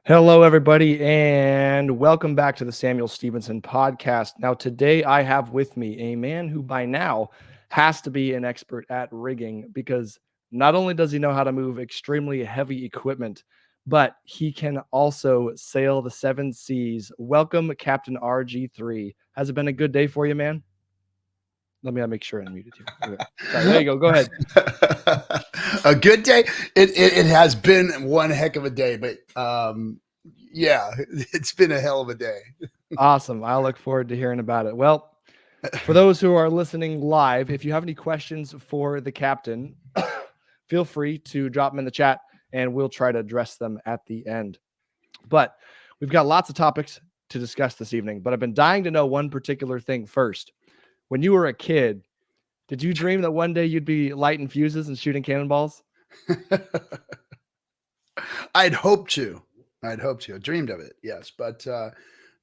Hello, everybody, and welcome back to the Samuel Stevenson podcast. Now, today I have with me a man who by now has to be an expert at rigging because not only does he know how to move extremely heavy equipment, but he can also sail the seven seas. Welcome, Captain RG3. Has it been a good day for you, man? Let me make sure I unmuted you. Okay. Sorry, there you go. Go ahead. A good day. It has been one heck of a day, but yeah, it's been a hell of a day. Awesome. I look forward to hearing about it. Well, for those who are listening live, if you have any questions for the captain, feel free to drop them in the chat and we'll try to address them at the end. But we've got lots of topics to discuss this evening, but I've been dying to know one particular thing first. When you were a kid, did you dream that one day you'd be lighting fuses and shooting cannonballs? I'd hoped to. I dreamed of it, yes. But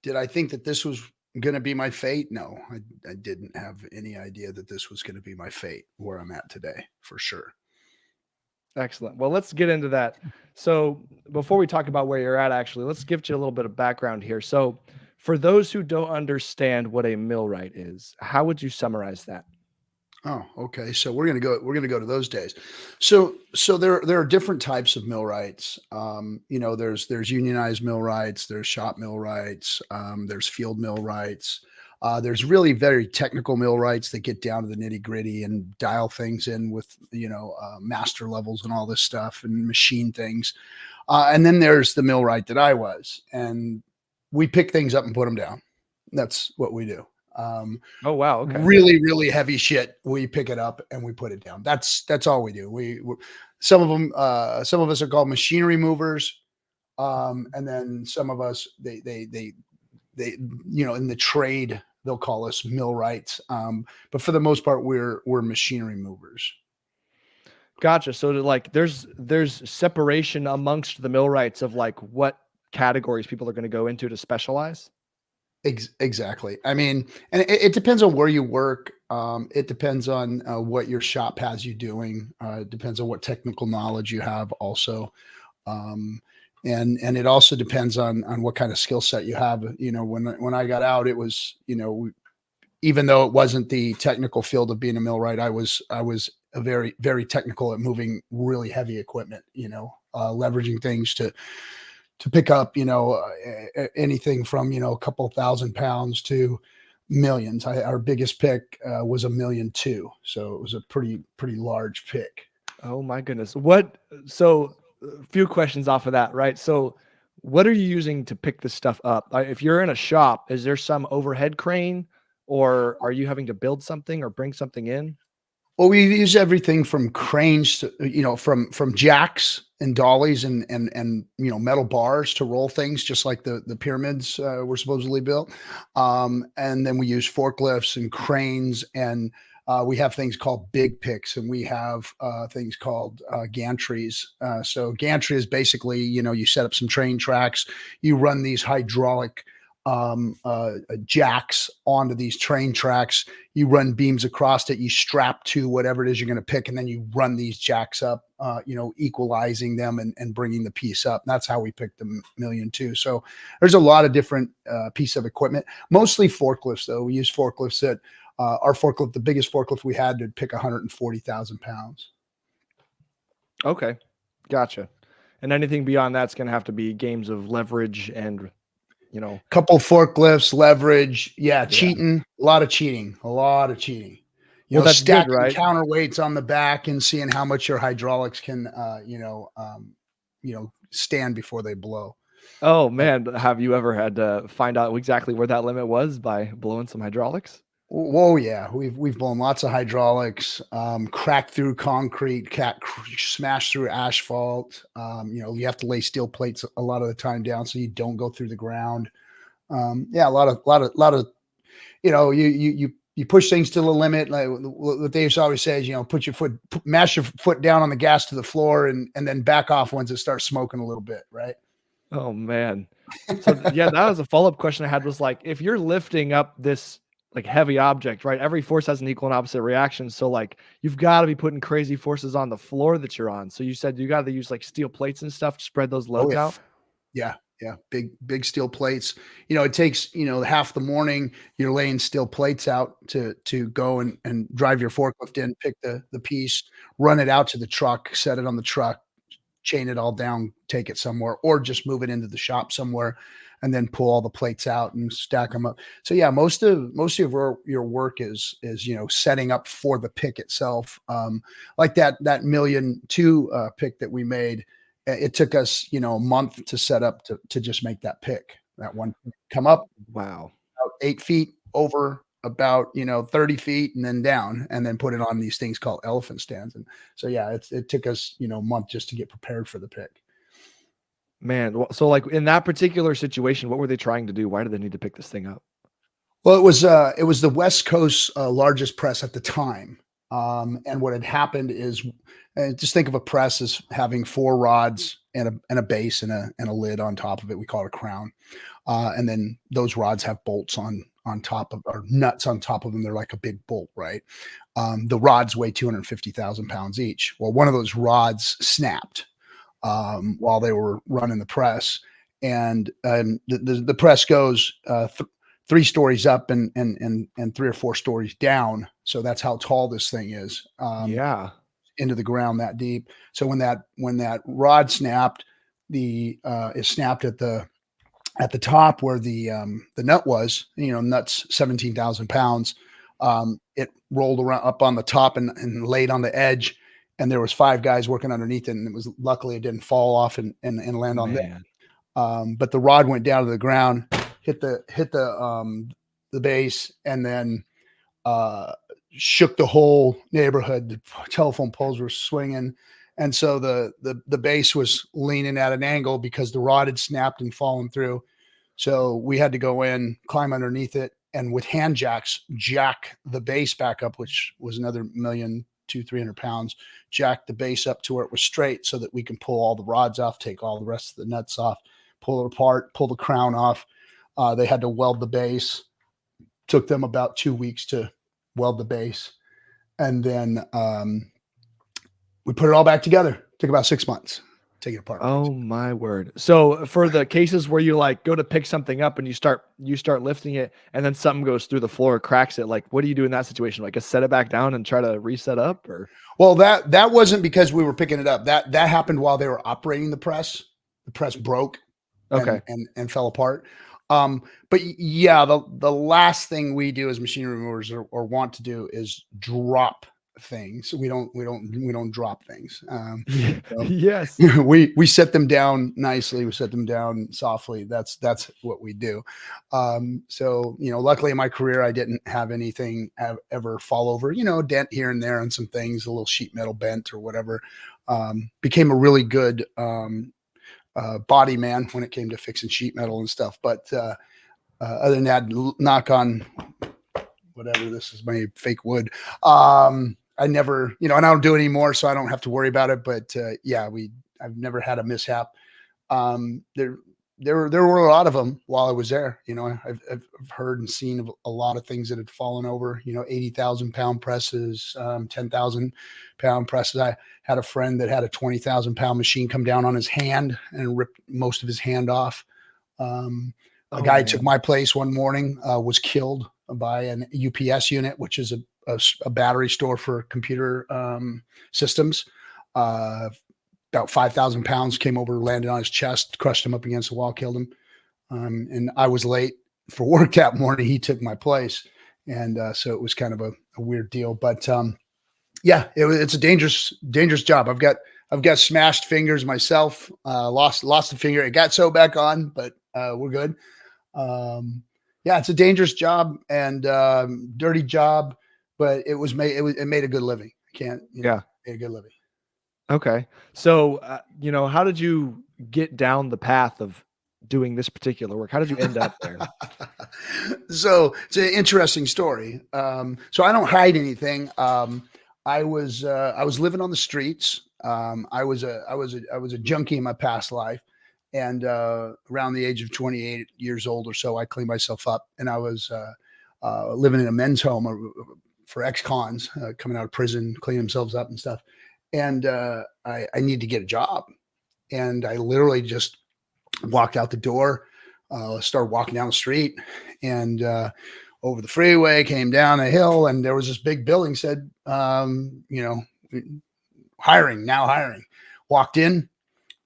did I think that this was going to be my fate? No, I didn't have any idea that this was going to be my fate where I'm at today, for sure. Excellent. Well, let's get into that. So before we talk about where you're at, actually, let's give you a little bit of background here. So for those who don't understand what a millwright is, how would you summarize that? Oh, okay. So we're gonna go to those days. So there are different types of millwrights. There's unionized millwrights, there's shop millwrights, there's field millwrights. There's really very technical millwrights that get down to the nitty gritty and dial things in with master levels and all this stuff and machine things. And then there's the millwright that I was, and we pick things up and put them down. That's what we do. Oh, wow. Okay. Really, really heavy shit. We pick it up and we put it down. That's all we do. Some of us are called machinery movers. And then some of us, they, in the trade, they'll call us millwrights. But for the most part, we're machinery movers. Gotcha. So there's separation amongst the millwrights of like what categories people are going to go into to specialize. Exactly. I mean, and it depends on where you work. It depends on what your shop has you doing. It depends on what technical knowledge you have also. And it also depends on what kind of skill set you have. When I got out, it was, even though it wasn't the technical field of being a millwright, I was a very, very technical at moving really heavy equipment, leveraging things to pick up, anything from, a couple thousand pounds to millions. Our biggest pick was 1.2 million. So it was a pretty large pick. Oh my goodness. So a few questions off of that, right? So what are you using to pick this stuff up? If you're in a shop, is there some overhead crane or are you having to build something or bring something in? Well, we use everything from cranes to, from jacks and dollies and metal bars to roll things, just like the pyramids were supposedly built. And then we use forklifts and cranes, and we have things called big picks, and we have things called gantries. So gantry is basically, you set up some train tracks, you run these hydraulic jacks onto these train tracks, you run beams across it, you strap to whatever it is you're going to pick, and then you run these jacks up, equalizing them and bringing the piece up. And that's how we picked the 1.2 million. So there's a lot of different pieces of equipment, mostly forklifts though. We use forklifts that our forklift, the biggest forklift we had, to pick 140,000 pounds. Okay. Gotcha. And anything beyond that's going to have to be games of leverage and couple forklifts, leverage. Yeah. Cheating, a lot of cheating. That's stacking good, right? Counterweights on the back and seeing how much your hydraulics can, stand before they blow. Oh man. Have you ever had to find out exactly where that limit was by blowing some hydraulics? Whoa, yeah, we've blown lots of hydraulics, cracked through concrete, smashed through asphalt. You have to lay steel plates a lot of the time down so you don't go through the ground. A lot of, you push things to the limit. Like what they always says, mash your foot down on the gas to the floor and then back off once it starts smoking a little bit, right? Oh man. So yeah, that was a follow-up question I had, was like, if you're lifting up this like heavy object, right? Every force has an equal and opposite reaction. So like you've got to be putting crazy forces on the floor that you're on. So you said you got to use like steel plates and stuff to spread those loads out. Yeah. Yeah, big steel plates. It takes, half the morning you're laying steel plates out to go and drive your forklift in, pick the piece, run it out to the truck, set it on the truck, chain it all down, take it somewhere, or just move it into the shop somewhere, and then pull all the plates out and stack them up. So yeah, most of your work is setting up for the pick itself. Like that million two pick that we made, it took us a month to set up to just make that pick. That one come up Wow. about 8 feet over about 30 feet and then down and then put it on these things called elephant stands. And so yeah, it took us a month just to get prepared for the pick. Man, so like in that particular situation, what were they trying to do? Why did they need to pick this thing up? Well, it was the West Coast's largest press at the time. And what had happened is, just think of a press as having four rods and a base and a lid on top of it. We call it a crown. And then those rods have bolts on top of, or nuts on top of them. They're like a big bolt, right? The rods weigh 250,000 pounds each. Well, one of those rods snapped while they were running the press, and the press goes three stories up and three or four stories down. So that's how tall this thing is. Yeah. Into the ground that deep. So when that rod snapped, it snapped at the top where the nut was. Nuts 17,000 pounds. It rolled around up on the top and laid on the edge. And there was five guys working underneath it, and luckily it didn't fall off and land on them. But the rod went down to the ground, hit the base, and then shook the whole neighborhood. The telephone poles were swinging, and so the base was leaning at an angle because the rod had snapped and fallen through. So we had to go in, climb underneath it, and with hand jacks, jack the base back up, which was another 300 pounds, jack the base up to where it was straight so that we can pull all the rods off, take all the rest of the nuts off, pull it apart, pull the crown off. They had to weld the base. Took them about 2 weeks to weld the base. And then we put it all back together. Took about 6 months. Take it apart. Oh my word. So for the cases where you like go to pick something up and you start lifting it and then something goes through the floor, cracks it, like what do you do in that situation? Like set it back down and try to reset up? Or well, that wasn't because we were picking it up. That happened while they were operating the press. The press broke and fell apart. But yeah, the last thing we do as machine removers or want to do is drop things. We don't drop things. Yes. We set them down nicely. We set them down softly. That's what we do. So, luckily in my career, I didn't have anything ever fall over, dent here and there on some things, a little sheet metal bent or whatever. Became a really good, body man when it came to fixing sheet metal and stuff. But other than that, knock on whatever, this is my fake wood. I never, and I don't do it anymore, so I don't have to worry about it. But yeah, I've never had a mishap. There were a lot of them while I was there. I've heard and seen a lot of things that had fallen over. 80,000 pound presses, 10,000 pound presses. I had a friend that had a 20,000 pound machine come down on his hand and ripped most of his hand off. A guy took my place one morning, was killed by an UPS unit, which is a battery store for computer systems. About 5,000 pounds came over, landed on his chest, crushed him up against the wall, killed him. And I was late for work that morning. He took my place. And so it was kind of a weird deal. But yeah, it's a dangerous job. I've got smashed fingers myself, lost a finger. It got sewed back on, but we're good. Yeah, it's a dangerous job and dirty job, but it made a good living. Made a good living. Okay. So, how did you get down the path of doing this particular work? How did you end up there? So it's an interesting story. So I don't hide anything. I was living on the streets. I was a junkie in my past life. And around the age of 28 years old or so, I cleaned myself up, and I was living in a men's home for ex-cons coming out of prison, cleaning themselves up and stuff. And I needed to get a job, and I literally just walked out the door, started walking down the street, and over the freeway, came down a hill, and there was this big building said, hiring, now hiring. Walked in.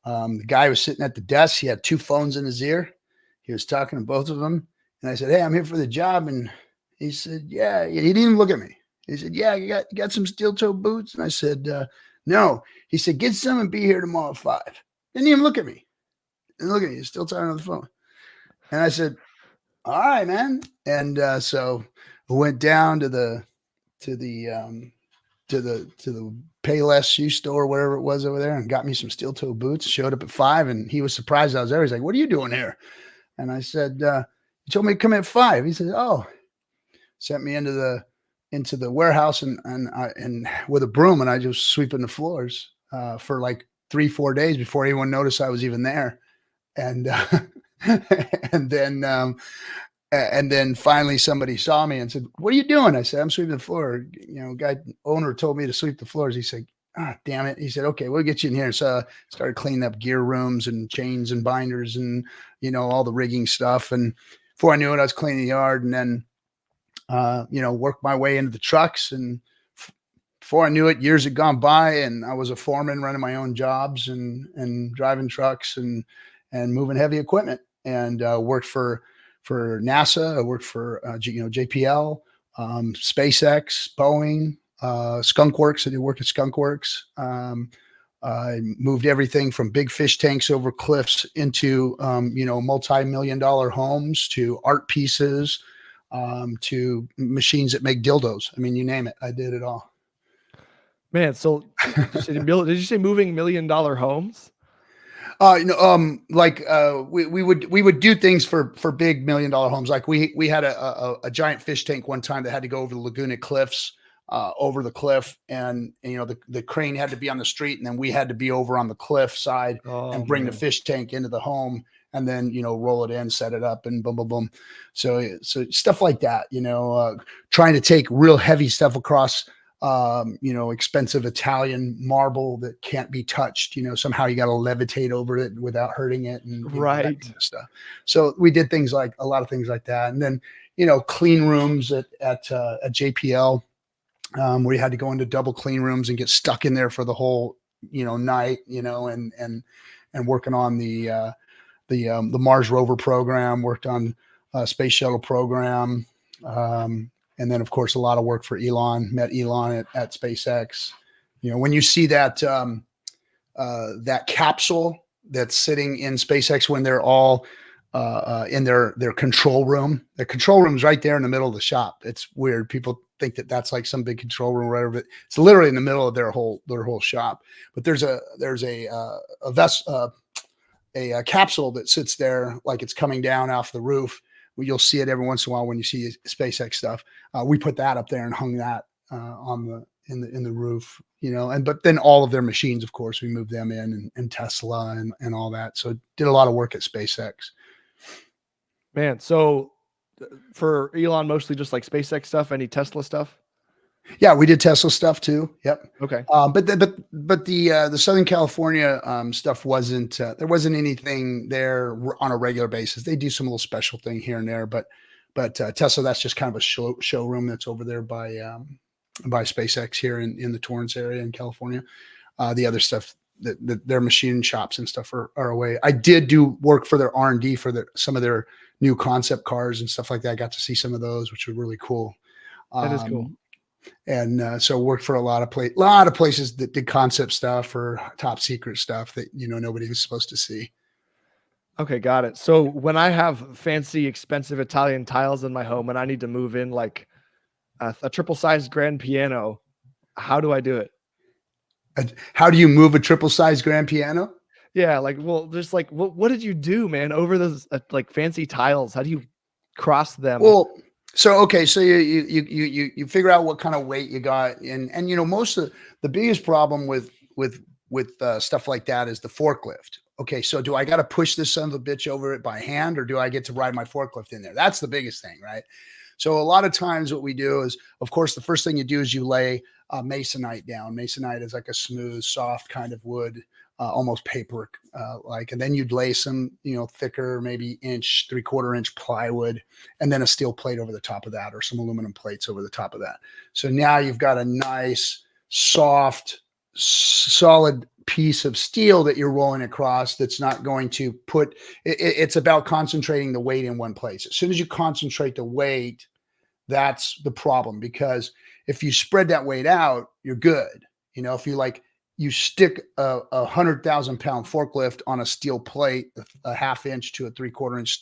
The guy was sitting at the desk. He had 2 phones in his ear. He was talking to both of them. And I said, "Hey, I'm here for the job." And he said, "Yeah." He didn't even look at me. He said, "Yeah, you got some steel toe boots?" And I said, "No." He said, "Get some and be here tomorrow at 5." Didn't even look at me. Didn't look at me. He's still talking on the phone. And I said, "All right, man." And so I went down to the Payless shoe store, wherever it was over there, and got me some steel toe boots. Showed up at 5, and he was surprised I was there. He's like, "What are you doing here?" And I said, "You told me to come at 5." He said, "Oh." Sent me into the warehouse and with a broom, and I just sweeping the floors for like 3-4 days before anyone noticed I was even there. And and then and then finally somebody saw me and said, "What are you doing?" I said, "I'm sweeping the floor. Owner told me to sweep the floors." He said, "Ah, damn it." He said, "Okay, we'll get you in here." So I started cleaning up gear rooms and chains and binders and, all the rigging stuff. And before I knew it, I was cleaning the yard, and then, worked my way into the trucks. And before I knew it, years had gone by, and I was a foreman running my own jobs and driving trucks and moving heavy equipment, and worked for NASA. I worked for JPL, SpaceX, Boeing, Skunk Works. I did work at Skunk Works. I moved everything from big fish tanks over cliffs into multi-million-dollar homes, to art pieces, to machines that make dildos. I mean, you name it, I did it all. Man, so did you say moving $1 million homes? We would do things for big $1 million homes. Like we had a giant fish tank one time that had to go over the Laguna Cliffs, over the cliff, and the crane had to be on the street, and then we had to be over on the cliff side and bring the fish tank into the home, and then roll it in, set it up, and boom, boom, boom. So stuff like that. Trying to take real heavy stuff across expensive Italian marble that can't be touched. Somehow you got to levitate over it without hurting it, and right, that kind of stuff. So we did a lot of things like that. And then clean rooms at JPL, where you had to go into double clean rooms and get stuck in there for the whole night, and working on the Mars rover program, worked on space shuttle program. And then, of course, a lot of work for Elon. Met Elon at SpaceX. When you see that that capsule that's sitting in SpaceX, when they're all in their control room, the control room is right there in the middle of the shop. It's weird. People think that that's like some big control room or whatever, but it's literally in the middle of their whole shop. But there's a capsule that sits there like it's coming down off the roof. You'll see it every once in a while when you see SpaceX stuff. We put that up there and hung that in the roof, but then all of their machines, of course, we moved them in, and Tesla and all that. So did a lot of work at SpaceX. Man, so for Elon, mostly just like SpaceX stuff. Any Tesla stuff? Yeah, we did Tesla stuff too. Yep. Okay. But the Southern California stuff wasn't, there wasn't anything there on a regular basis. They do some little special thing here and there, but Tesla, that's just kind of a showroom that's over there by SpaceX here in the Torrance area in California. The other stuff that their machine shops and stuff are away. I did do work for their R&D for some of their new concept cars and stuff like that. I got to see some of those, which were really cool. That is cool. And so worked for a lot of places that did concept stuff or top secret stuff that nobody was supposed to see. Okay, got it. So when I have fancy, expensive Italian tiles in my home and I need to move in like a triple-sized grand piano, how do I do it? How do you move a triple-sized grand piano? Yeah, just like what did you do, man, over those like fancy tiles? How do you cross them? Well, so you figure out what kind of weight you got, and most of the biggest problem with stuff like that is the forklift. Okay, so do I got to push this son of a bitch over it by hand, or do I get to ride my forklift in there? That's the biggest thing, right? So a lot of times what we do is, of course, the first thing you do is you lay masonite down. Masonite is like a smooth, soft kind of wood. almost paper like, and then you'd lay some, thicker, maybe 3/4 inch plywood, and then a steel plate over the top of that, or some aluminum plates over the top of that. So now you've got a nice, soft, solid piece of steel that you're rolling across that's not going to put it's about concentrating the weight in one place. As soon as you concentrate the weight, that's the problem, because if you spread that weight out, you're good. If you stick a 100,000-pound forklift on a steel plate, a 1/2 inch to a 3/4 inch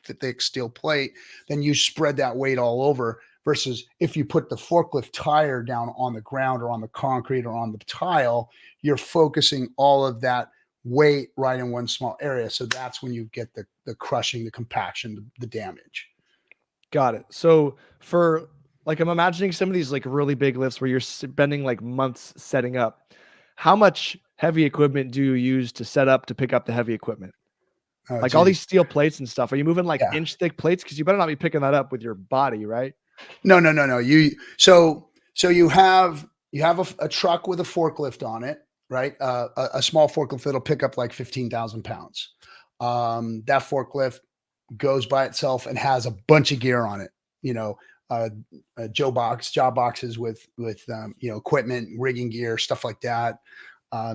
thick steel plate, then you spread that weight all over. Versus if you put the forklift tire down on the ground or on the concrete or on the tile, you're focusing all of that weight right in one small area. So that's when you get the crushing, the compaction, the damage. Got it. So for like, I'm imagining some of these like really big lifts where you're spending like months setting up. How much heavy equipment do you use to set up to pick up the heavy equipment? Oh, Like all geez. these steel plates and stuff. Are you moving like Yeah. inch thick plates? Because you better not be picking that up with your body, right? No. So you have a truck with a forklift on it, right? A small forklift that'll pick up like 15,000 pounds. That forklift goes by itself and has a bunch of gear on it. Job boxes with equipment, rigging gear, stuff like that,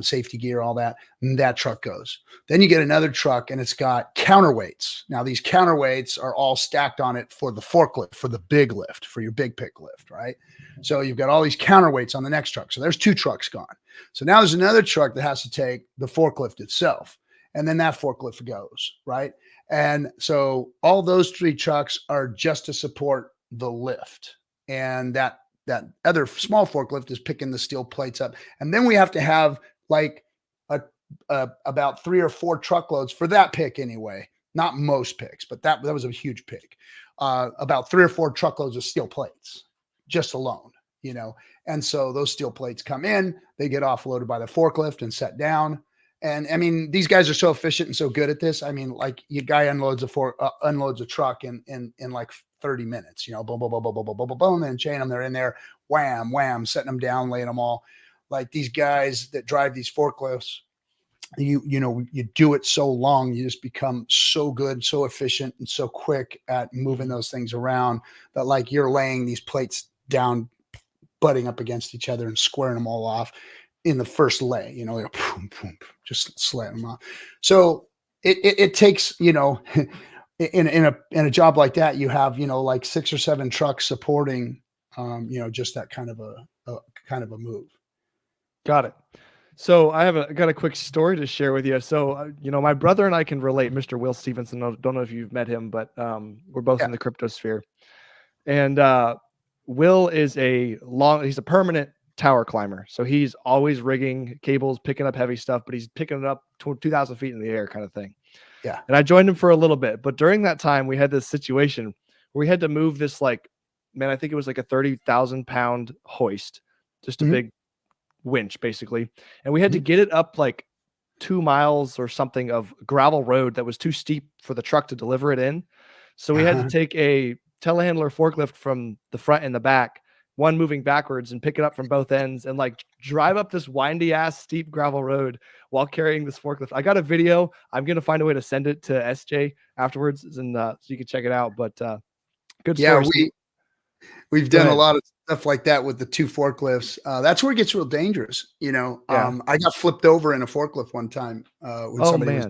safety gear, all that. And that truck goes. Then you get another truck and it's got counterweights. Now these counterweights are all stacked on it for the forklift, for the big lift, for your big pick lift, right? So you've got all these counterweights on the next truck. So there's 2 trucks gone. So now there's another truck that has to take the forklift itself. And then that forklift goes, right? And so all those 3 trucks are just to support the lift. And that other small forklift is picking the steel plates up. And then we have to have like about 3 or 4 truckloads for that pick anyway. Not most picks, but that was a huge pick. About 3 or 4 truckloads of steel plates just alone, And so those steel plates come in, they get offloaded by the forklift and set down. And I mean, these guys are so efficient and so good at this. I mean, like, your guy unloads a truck in like 30 minutes, boom, boom, boom, boom, boom, boom, boom, boom, boom, and chain them. They're in there, wham, wham, setting them down, laying them all. Like, these guys that drive these forklifts, you do it so long, you just become so good, so efficient, and so quick at moving those things around that, like, you're laying these plates down, butting up against each other and squaring them all off in the first lay, like, boom, boom, just slap them off. So it takes, in a job like that, you have, like 6 or 7 trucks supporting, just that kind of a move. Got it. So I got a quick story to share with you. So, my brother and I can relate. Mr. Will Stevenson. I don't know if you've met him, but we're both in the crypto sphere. And Will is he's a permanent tower climber. So he's always rigging cables, picking up heavy stuff, but he's picking it up 2,000 feet in the air kind of thing. Yeah. And I joined him for a little bit. But during that time, we had this situation where we had to move this, like, I think it was like a 30,000 pound hoist, just a big winch basically. And we had to get it up like 2 miles or something of gravel road that was too steep for the truck to deliver it in. So we had to take a telehandler forklift from the front and the back, one moving backwards, and pick it up from both ends and like drive up this windy ass steep gravel road while carrying this forklift. I got a video. I'm going to find a way to send it to SJ afterwards, and so you can check it out. But good story. Yeah, we've done a lot of stuff like that with the 2 forklifts. That's where it gets real dangerous. I got flipped over in a forklift one time. When somebody was,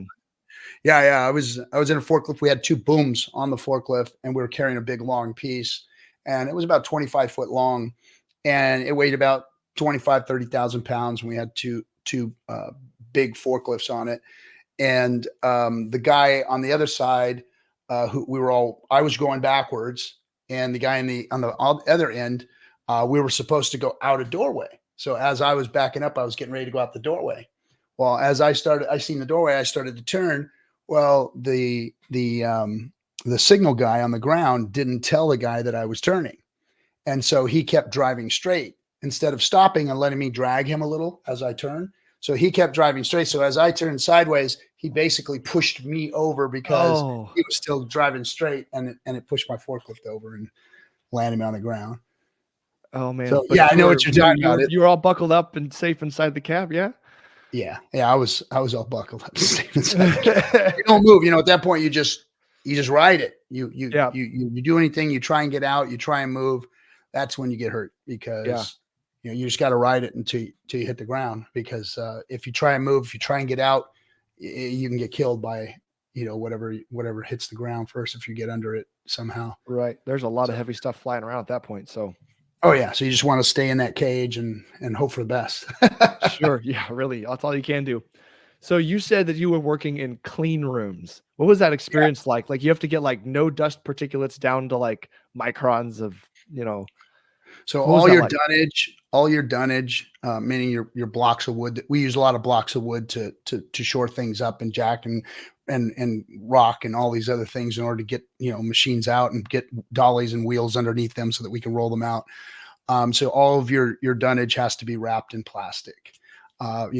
I was in a forklift. We had 2 booms on the forklift, and we were carrying a big long piece, and it was about 25 foot long, and it weighed about 30,000 pounds. And we had two big forklifts on it. And the guy on the other side, I was going backwards, and the guy on the other end, we were supposed to go out a doorway. So as I was backing up, I was getting ready to go out the doorway. Well, as I seen the doorway, I started to turn. Well, the signal guy on the ground didn't tell the guy that I was turning. And so he kept driving straight instead of stopping and letting me drag him a little as I turned. So he kept driving straight. So as I turned sideways, he basically pushed me over because he was still driving straight, and it pushed my forklift over and landed me on the ground. Oh man. So, I know what you're talking about. You were all buckled up and safe inside the cab. Yeah. Yeah. I was all buckled up. You don't move. At that point, you just ride it. You do anything. You try and get out. You try and move. That's when you get hurt because you just got to ride it until you hit the ground. Because if you try and move, if you try and get out, you can get killed by whatever hits the ground first if you get under it somehow. Right. There's a lot of heavy stuff flying around at that point. So. Oh yeah. So you just want to stay in that cage and hope for the best. Sure. Yeah, really. That's all you can do. So you said that you were working in clean rooms. What was that experience like? Like you have to get like no dust particulates down to like microns of, So what was that like? all your dunnage, meaning your blocks of wood. We use a lot of blocks of wood to shore things up and jack and rock and all these other things in order to get machines out and get dollies and wheels underneath them so that we can roll them out. So all of your dunnage has to be wrapped in plastic,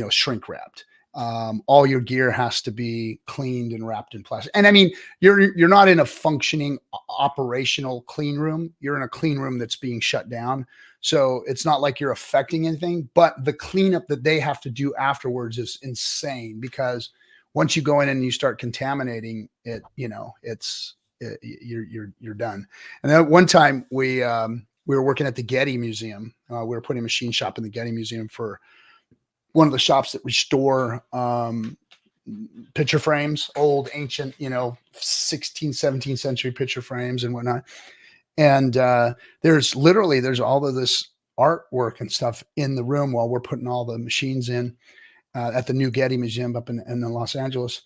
shrink wrapped. All your gear has to be cleaned and wrapped in plastic. And I mean, you're not in a functioning operational clean room. You're in a clean room that's being shut down. So it's not like you're affecting anything, but the cleanup that they have to do afterwards is insane because once you go in and you start contaminating it, you're done. And then one time we were working at the Getty Museum. We were putting a machine shop in the Getty Museum for one of the shops that restore picture frames, old, ancient, 16th, 17th century picture frames and whatnot. And there's all of this artwork and stuff in the room while we're putting all the machines in at the new Getty Museum up in Los Angeles.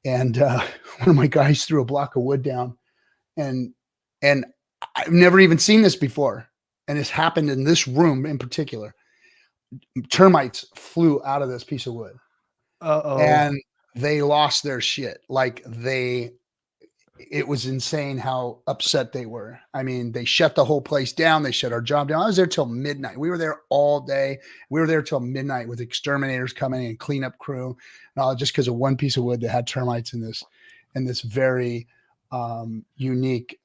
And one of my guys threw a block of wood down, and I've never even seen this before. And it's happened in this room in particular. Termites flew out of this piece of wood. And they lost their shit. Like it was insane how upset they were. I mean, they shut the whole place down. They shut our job down. I was there till midnight. We were there all day. We were there till midnight with exterminators coming and cleanup crew, and all just because of one piece of wood that had termites in this very unique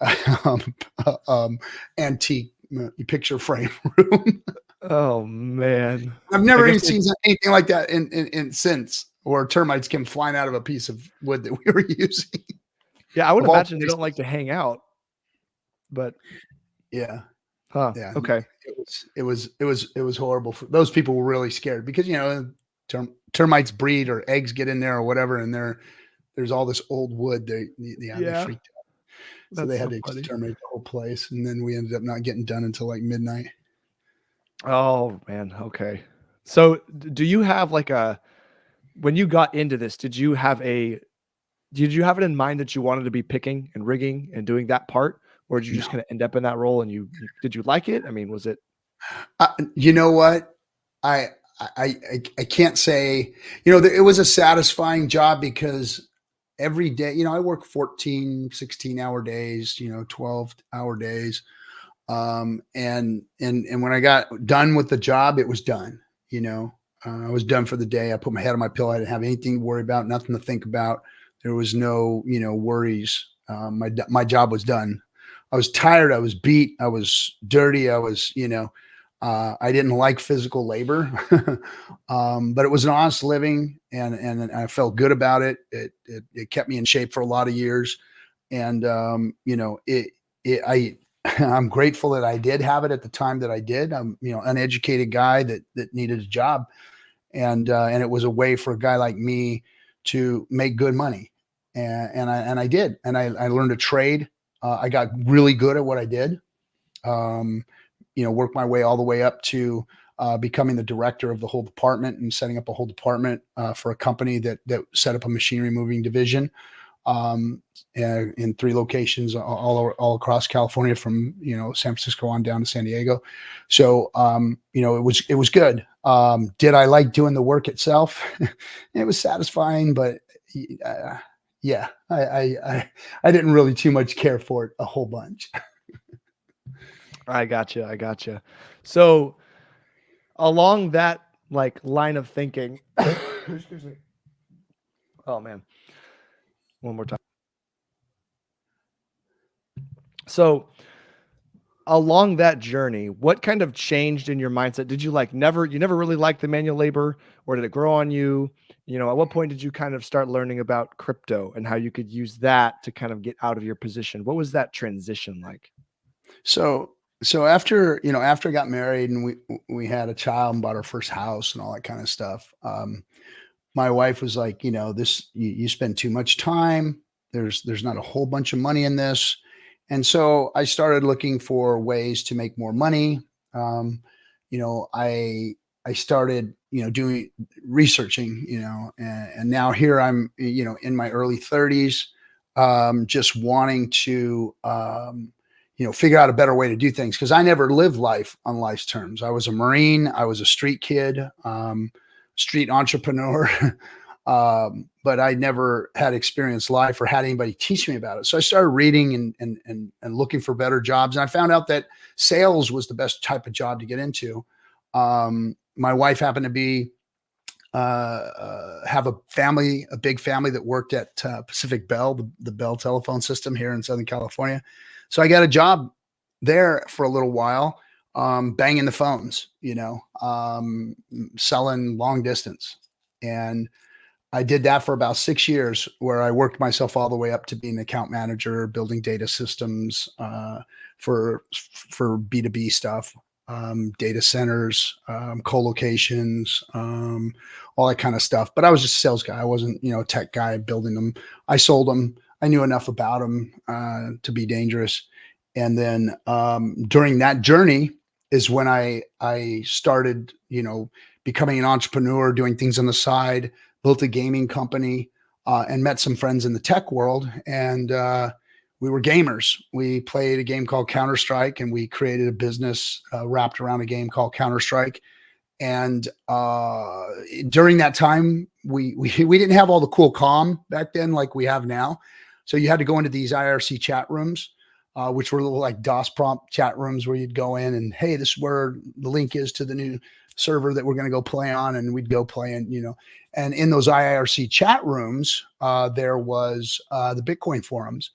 antique picture frame room. Oh man. I've never even seen anything like that in since, or termites came flying out of a piece of wood that we were using. Yeah, I would imagine they don't like to hang out, but yeah. Huh. Yeah. Okay. It was horrible. Those people were really scared because, termites breed or eggs get in there or whatever. And there's all this old wood. They freaked out. So they had to exterminate the whole place. And then we ended up not getting done until like midnight. Oh man. Okay. So do you have when you got into this, did you have it in mind that you wanted to be picking and rigging and doing that part? Or did you just kind of end up in that role and did you like it? I mean, was it? You know what? I can't say, it was a satisfying job because every day, I work 14, 16-hour days, 12-hour days. And when I got done with the job, it was done, I was done for the day. I put my head on my pillow. I didn't have anything to worry about, nothing to think about. There was no, worries. My job was done. I was tired. I was beat. I was dirty. I was, I didn't like physical labor, but it was an honest living and I felt good about it. It kept me in shape for a lot of years. And, I'm grateful that I did have it at the time that I did. I'm, uneducated guy that needed a job. And it was a way for a guy like me to make good money. And I did. And I learned a trade. I got really good at what I did. Worked my way all the way up to becoming the director of the whole department and setting up a whole department for a company that set up a machinery moving division in 3 locations all across California, from San Francisco on down to San Diego. So it was good. Did I like doing the work itself? It was satisfying, but yeah, I didn't really too much care for it a whole bunch. I gotcha. So along that line of thinking, excuse me. Oh man. One more time. So along that journey, what kind of changed in your mindset? Did you you never really liked the manual labor, or did it grow on you? At what point did you kind of start learning about crypto and how you could use that to kind of get out of your position? What was that transition like? So after I got married and we had a child and bought our first house and all that kind of stuff, my wife was like, this you spend too much time. There's not a whole bunch of money in this. And so I started looking for ways to make more money. Um, I started, doing researching, and now here I'm, in my early 30s, just wanting to figure out a better way to do things because I never lived life on life's terms. I was a Marine, I was a street kid, street entrepreneur. But I never had experienced life or had anybody teach me about it. So I started reading and looking for better jobs. And I found out that sales was the best type of job to get into. My wife happened to be have a big family that worked at Pacific Bell, the Bell telephone system here in Southern California. So I got a job there for a little while, banging the phones, selling long distance. And I did that for about 6 years, where I worked myself all the way up to being an account manager, building data systems for B2B stuff, data centers, co-locations, all that kind of stuff. But I was just a sales guy. I wasn't, a tech guy building them. I sold them. I knew enough about them to be dangerous. And then during that journey is when I started, becoming an entrepreneur, doing things on the side, built a gaming company, and met some friends in the tech world. And we were gamers. We played a game called Counter-Strike, and we created a business wrapped around a game called Counter-Strike. And during that time, we didn't have all the cool comm back then like we have now. So you had to go into these IRC chat rooms, which were little like DOS prompt chat rooms where you'd go in and, hey, this is where the link is to the new server that we're going to go play on. And we'd go play and in those IRC chat rooms, there was the Bitcoin forums.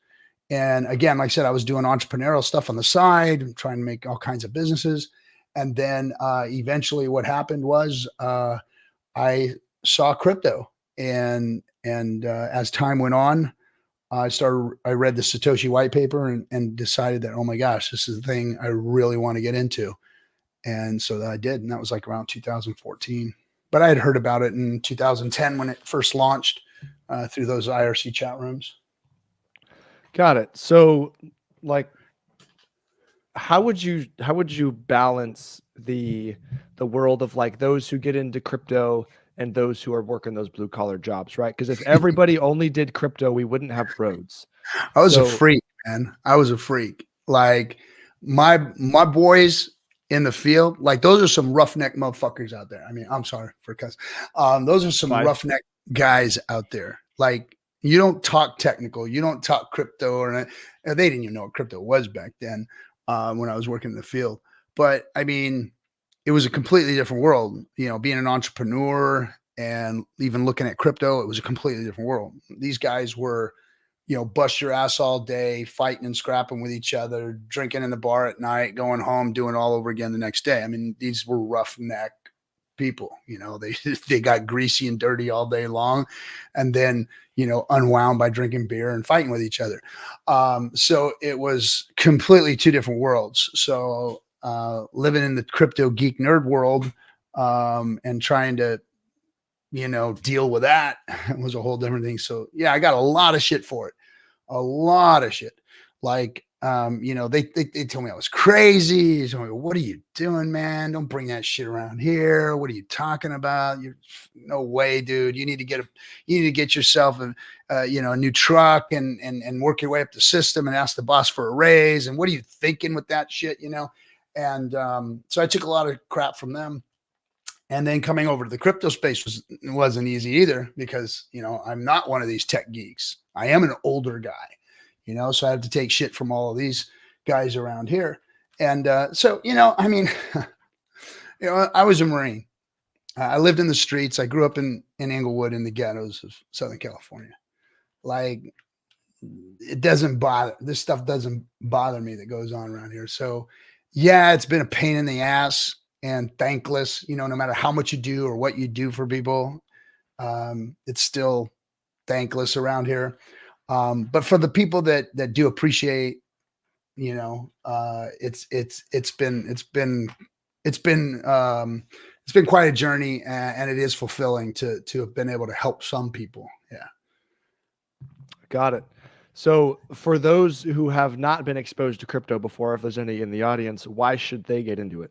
And again, like I said, I was doing entrepreneurial stuff on the side, trying to make all kinds of businesses. And then eventually what happened was I saw crypto. And as time went on, I read the Satoshi white paper and decided that, oh my gosh, this is the thing I really want to get into. And so I did. And that was like around 2014. But I had heard about it in 2010 when it first launched through those IRC chat rooms. Got it. So, like, how would you balance the world of like those who get into crypto and those who are working those blue collar jobs, right? Because if everybody only did crypto, we wouldn't have roads. I was a freak, man. I was a freak. Like my boys in the field, like those are some roughneck motherfuckers out there. I mean, I'm sorry for cuss. Those are some roughneck guys out there. Like you don't talk technical, you don't talk crypto, or they didn't even know what crypto was back then when I was working in the field. But I mean, it was a completely different world. Being an entrepreneur and even looking at crypto, it was a completely different world. These guys were, bust your ass all day, fighting and scrapping with each other, drinking in the bar at night, going home, doing all over again the next day. I mean, these were roughneck people. They got greasy and dirty all day long, and then unwound by drinking beer and fighting with each other. So it was completely two different worlds. So living in the crypto geek nerd world and trying to deal with that was a whole different thing. So yeah, I got a lot of shit for it. A lot of shit. Like, they told me I was crazy. They told me, what are you doing, man? Don't bring that shit around here. What are you talking about? You're no way, dude. You need to get yourself a new truck and work your way up the system and ask the boss for a raise. And what are you thinking with that shit? And so I took a lot of crap from them. And then coming over to the crypto space wasn't easy either because, I'm not one of these tech geeks. I am an older guy, so I have to take shit from all of these guys around here. And so, I mean, I was a Marine. I lived in the streets. I grew up in Inglewood in the ghettos of Southern California. Like this stuff doesn't bother me that goes on around here. So yeah, it's been a pain in the ass and thankless, no matter how much you do or what you do for people. It's still thankless around here. But for the people that do appreciate, it's been quite a journey, and it is fulfilling to have been able to help some people. Yeah. Got it. So, for those who have not been exposed to crypto before, if there's any in the audience, why should they get into it?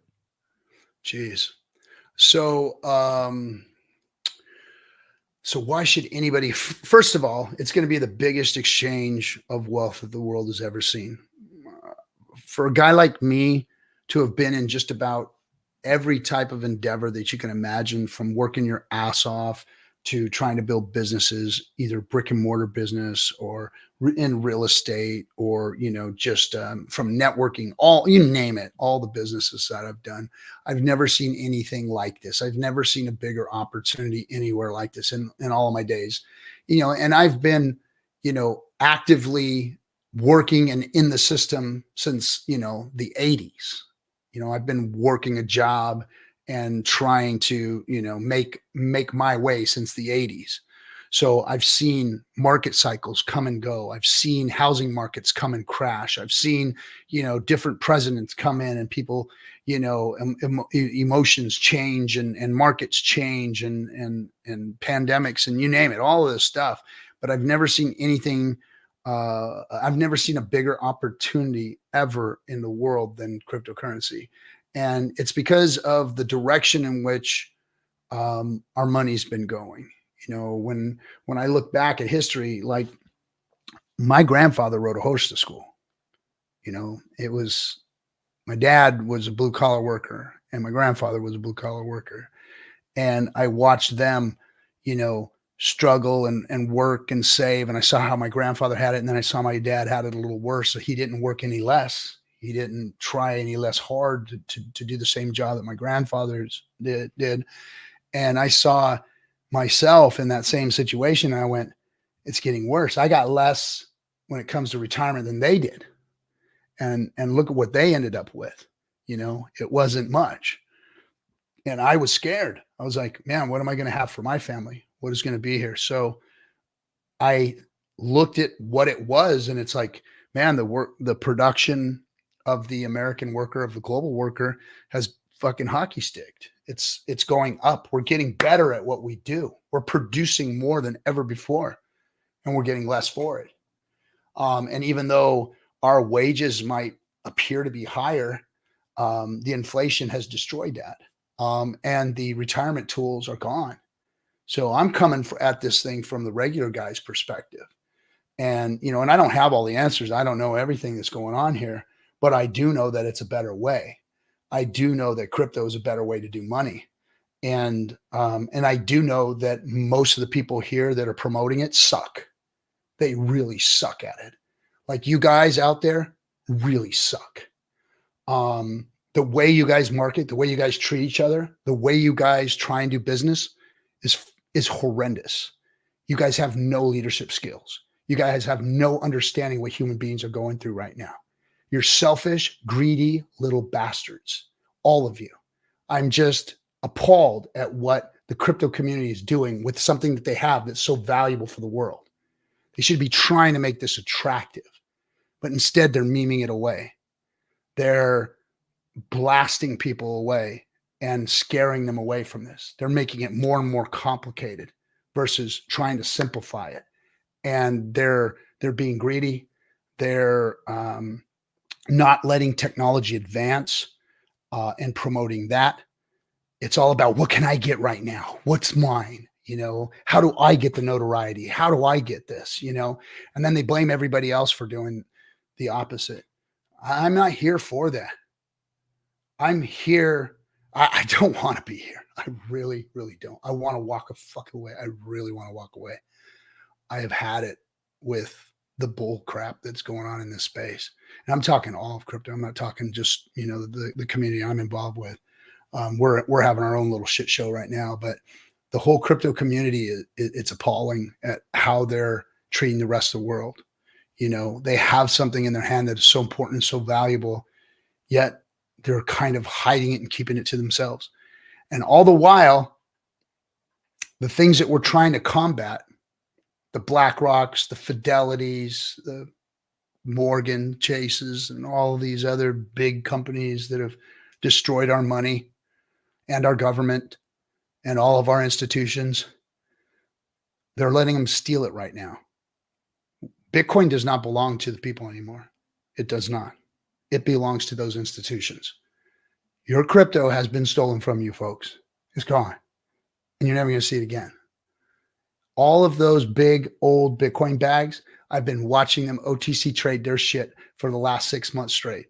Jeez. So, so why should anybody? First of all, it's going to be the biggest exchange of wealth that the world has ever seen. For a guy like me to have been in just about every type of endeavor that you can imagine, from working your ass off to trying to build businesses, either brick and mortar business or in real estate, or just from networking, all, you name it, all the businesses that I've done, I've never seen anything like this. I've never seen a bigger opportunity anywhere like this in all of my days. And I've been actively working and in the system since the 80s. I've been working a job and trying to make my way since the 80s. So I've seen market cycles come and go. I've seen housing markets come and crash. I've seen different presidents come in, and people emotions change, and markets change, and pandemics, and you name it, all of this stuff. But I've never seen anything. I've never seen a bigger opportunity ever in the world than cryptocurrency. And it's because of the direction in which our money's been going. When I look back at history, like my grandfather rode a horse to school. It was, my dad was a blue collar worker and my grandfather was a blue collar worker. And I watched them, struggle and work and save. And I saw how my grandfather had it. And then I saw my dad had it a little worse. So he didn't work any less. He didn't try any less hard to do the same job that my grandfathers did. And I saw myself in that same situation. And I went, it's getting worse. I got less when it comes to retirement than they did. And look at what they ended up with. It wasn't much. And I was scared. I was like, man, what am I going to have for my family? What is going to be here? So I looked at what it was, and it's like, man, the production of the American worker, of the global worker, has fucking hockey sticked. It's going up. We're getting better at what we do. We're producing more than ever before, and we're getting less for it. And even though our wages might appear to be higher, the inflation has destroyed that. And the retirement tools are gone. So I'm coming at this thing from the regular guy's perspective. And, and I don't have all the answers. I don't know everything that's going on here, but I do know that it's a better way. I do know that crypto is a better way to do money. And I do know that most of the people here that are promoting it suck. They really suck at it. Like, you guys out there really suck. The way you guys market, the way you guys treat each other, the way you guys try and do business is horrendous. You guys have no leadership skills. You guys have no understanding what human beings are going through right now. You're selfish, greedy little bastards, all of you. I'm just appalled at what the crypto community is doing with something that they have that's so valuable for the world. They should be trying to make this attractive, but instead they're memeing it away. They're blasting people away and scaring them away from this. They're making it more and more complicated versus trying to simplify it. And they're being greedy. They're not letting technology advance and promoting that. It's all about, what can I get right now? What's mine? How do I get the notoriety? How do I get this? And then they blame everybody else for doing the opposite. I'm not here for that. I'm here. I don't want to be here. I really, really don't. I want to walk a fuck away. I really want to walk away. I have had it with the bull crap that's going on in this space. And I'm talking all of crypto. I'm not talking just, the community I'm involved with. We're having our own little shit show right now, but the whole crypto community, it's appalling at how they're treating the rest of the world. They have something in their hand that is so important and so valuable, yet they're kind of hiding it and keeping it to themselves. And all the while, the things that we're trying to combat, the BlackRocks, the Fidelities, the Morgan Chases, and all these other big companies that have destroyed our money and our government and all of our institutions, they're letting them steal it right now. Bitcoin does not belong to the people anymore. It does not. It belongs to those institutions. Your crypto has been stolen from you, folks. It's gone. And you're never going to see it again. All of those big old Bitcoin bags, I've been watching them OTC trade their shit for the last 6 months straight.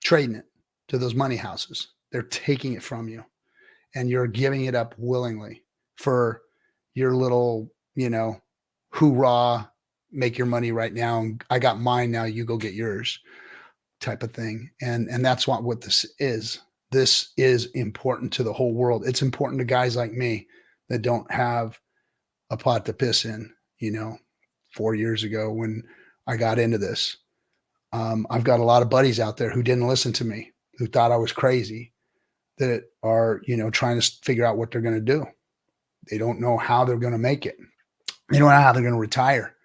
Trading it to those money houses. They're taking it from you. And you're giving it up willingly for your little, hoorah, make your money right now. I got mine now, you go get yours type of thing. And that's what this is. This is important to the whole world. It's important to guys like me that don't have a pot to piss in, 4 years ago when I got into this. I've got a lot of buddies out there who didn't listen to me, who thought I was crazy, that are, trying to figure out what they're going to do. They don't know how they're going to make it. They don't know how they're going to retire.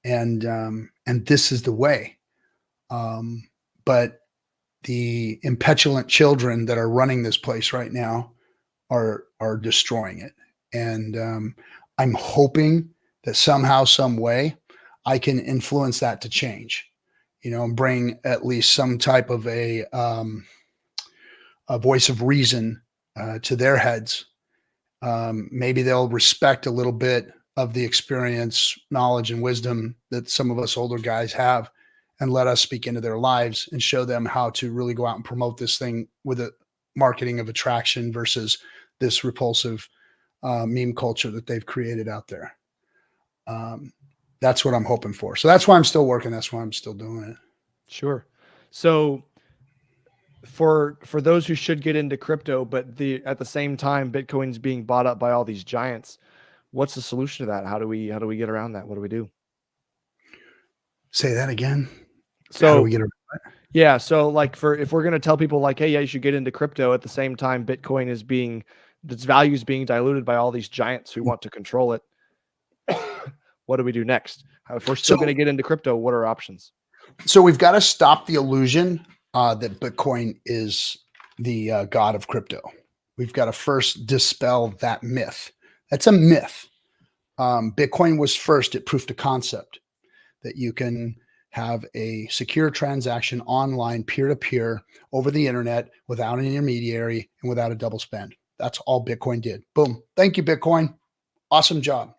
And this is the way. But the impetulant children that are running this place right now are destroying it. And I'm hoping that somehow, some way, I can influence that to change, and bring at least some type of a voice of reason to their heads. Maybe they'll respect a little bit of the experience, knowledge, and wisdom that some of us older guys have, and let us speak into their lives and show them how to really go out and promote this thing with a marketing of attraction versus this repulsive meme culture that they've created out there. That's what I'm hoping for. So that's why I'm still working. That's why I'm still doing it. Sure. So for those who should get into crypto, but at the same time, Bitcoin's being bought up by all these giants, what's the solution to that? How do we get around that? What do we do? Say that again. So how do we get around that? Yeah. So if we're going to tell people like, hey, yeah, you should get into crypto, at the same time, Bitcoin is its value is being diluted by all these giants who want to control it. What do we do next? If we're still going to get into crypto, what are our options? So we've got to stop the illusion that Bitcoin is the god of crypto. We've got to first dispel that myth. That's a myth. Bitcoin was first at proof of concept that you can have a secure transaction online, peer-to-peer, over the internet, without an intermediary and without a double spend. That's all Bitcoin did. Boom. Thank you, Bitcoin. Awesome job.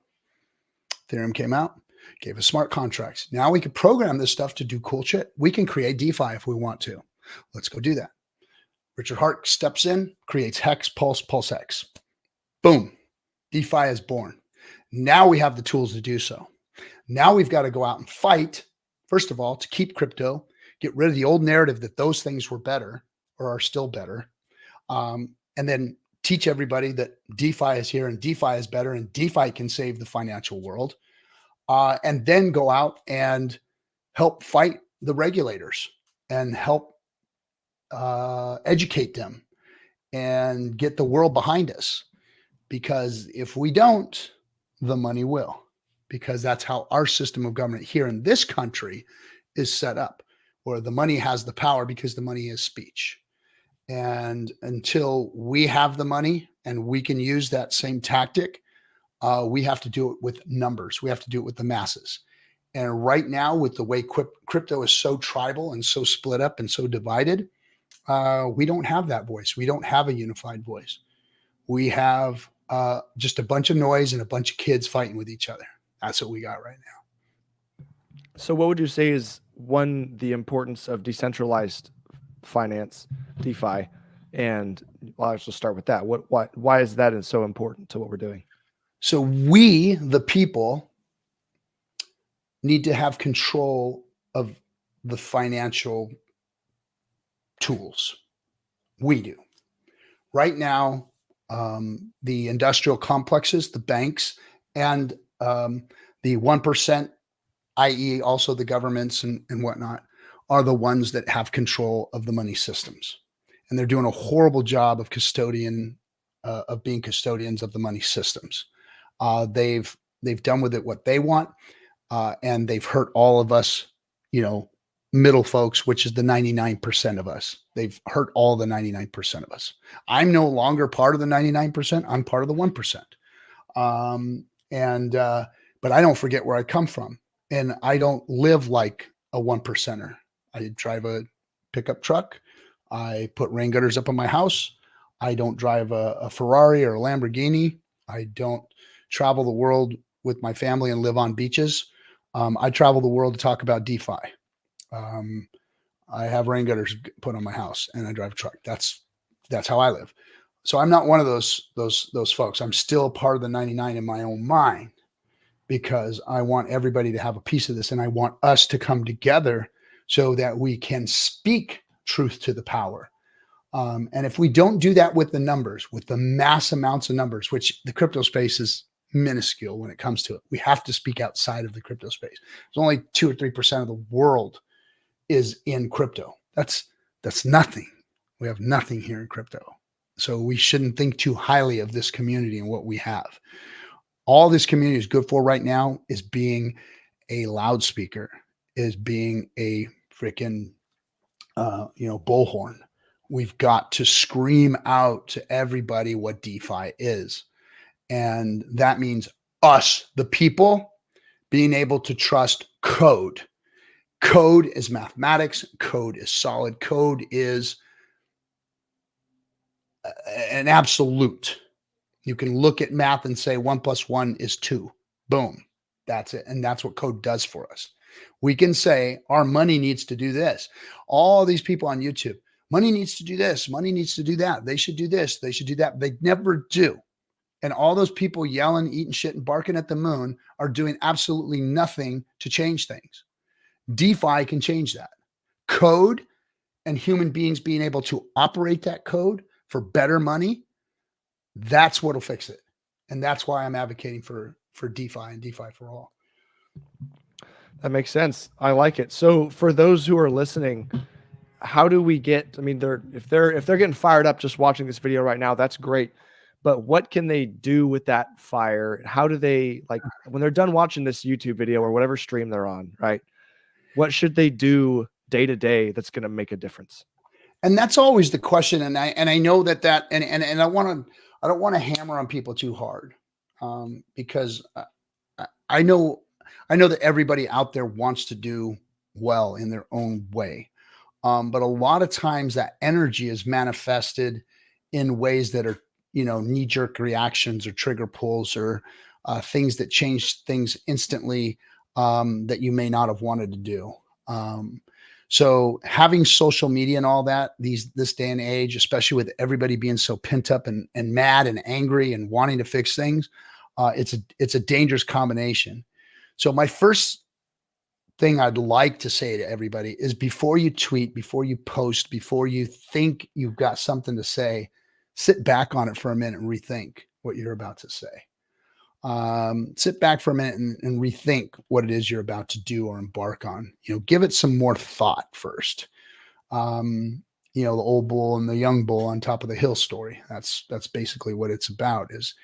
Ethereum came out, gave us smart contracts. Now we can program this stuff to do cool shit. We can create DeFi if we want to. Let's go do that. Richard Hart steps in, creates Hex, Pulse, PulseX. Boom. DeFi is born. Now we have the tools to do so. Now we've got to go out and fight, first of all, to keep crypto, get rid of the old narrative that those things were better or are still better. And then teach everybody that DeFi is here and DeFi is better and DeFi can save the financial world. And then go out and help fight the regulators and help educate them and get the world behind us. Because if we don't, the money will. Because that's how our system of government here in this country is set up, where the money has the power because the money is speech. And until we have the money and we can use that same tactic, we have to do it with numbers. We have to do it with the masses. And right now, with the way crypto is so tribal and so split up and so divided, we don't have that voice. We don't have a unified voice. We have just a bunch of noise and a bunch of kids fighting with each other. That's what we got right now. So what would you say is the importance of decentralized finance, DeFi, and I'll just start with that. Why is that so important to what we're doing? So we, the people, need to have control of the financial tools. We do. Right now, the industrial complexes, the banks, and the 1% i.e. also the governments and whatnot, are the ones that have control of the money systems. And they're doing a horrible job of being custodians of the money systems. They've done with it what they want, and they've hurt all of us, middle folks, which is the 99% of us. They've hurt all the 99% of us. I'm no longer part of the 99%. I'm part of the 1%. But I don't forget where I come from, and I don't live like a 1%er. I drive a pickup truck. I put rain gutters up on my house. I don't drive a Ferrari or a Lamborghini. I don't travel the world with my family and live on beaches. I travel the world to talk about DeFi. I have rain gutters put on my house, and I drive a truck. That's how I live. So I'm not one of those folks. I'm still part of the 99 in my own mind, because I want everybody to have a piece of this, and I want us to come together so that we can speak truth to the power. And if we don't do that with the numbers, with the mass amounts of numbers, which the crypto space is minuscule when it comes to it, we have to speak outside of the crypto space. There's only 2 or 3% of the world is in crypto. That's nothing. We have nothing here in crypto. So we shouldn't think too highly of this community and what we have. All this community is good for right now is being a loudspeaker, is being a freaking, bullhorn. We've got to scream out to everybody what DeFi is. And that means us, the people, being able to trust code. Code is mathematics. Code is solid. Code is an absolute. You can look at math and say 1 + 1 is 2. Boom. That's it. And that's what code does for us. We can say our money needs to do this. All these people on YouTube, money needs to do this. Money needs to do that. They should do this. They should do that. They never do. And all those people yelling, eating shit, and barking at the moon are doing absolutely nothing to change things. DeFi can change that. Code and human beings being able to operate that code for better money, that's what'll fix it. And that's why I'm advocating for DeFi and DeFi for all. That makes sense. I like it. So for those who are listening, how do we get, if they're getting fired up just watching this video right now, that's great. But what can they do with that fire? How do they, when they're done watching this YouTube video or whatever stream they're on, right? What should they do day to day that's going to make a difference? And that's always the question. And I know that and I don't want to hammer on people too hard, because I know that everybody out there wants to do well in their own way. But a lot of times that energy is manifested in ways that are, knee-jerk reactions or trigger pulls or things that change things instantly that you may not have wanted to do. So having social media and all that, this day and age, especially with everybody being so pent up and mad and angry and wanting to fix things, it's a dangerous combination. So my first thing I'd like to say to everybody is, before you tweet, before you post, before you think you've got something to say, sit back on it for a minute and rethink what you're about to say. Sit back for a minute and rethink what it is you're about to do or embark on. Give it some more thought first. The old bull and the young bull on top of the hill story. That's basically what it's about, is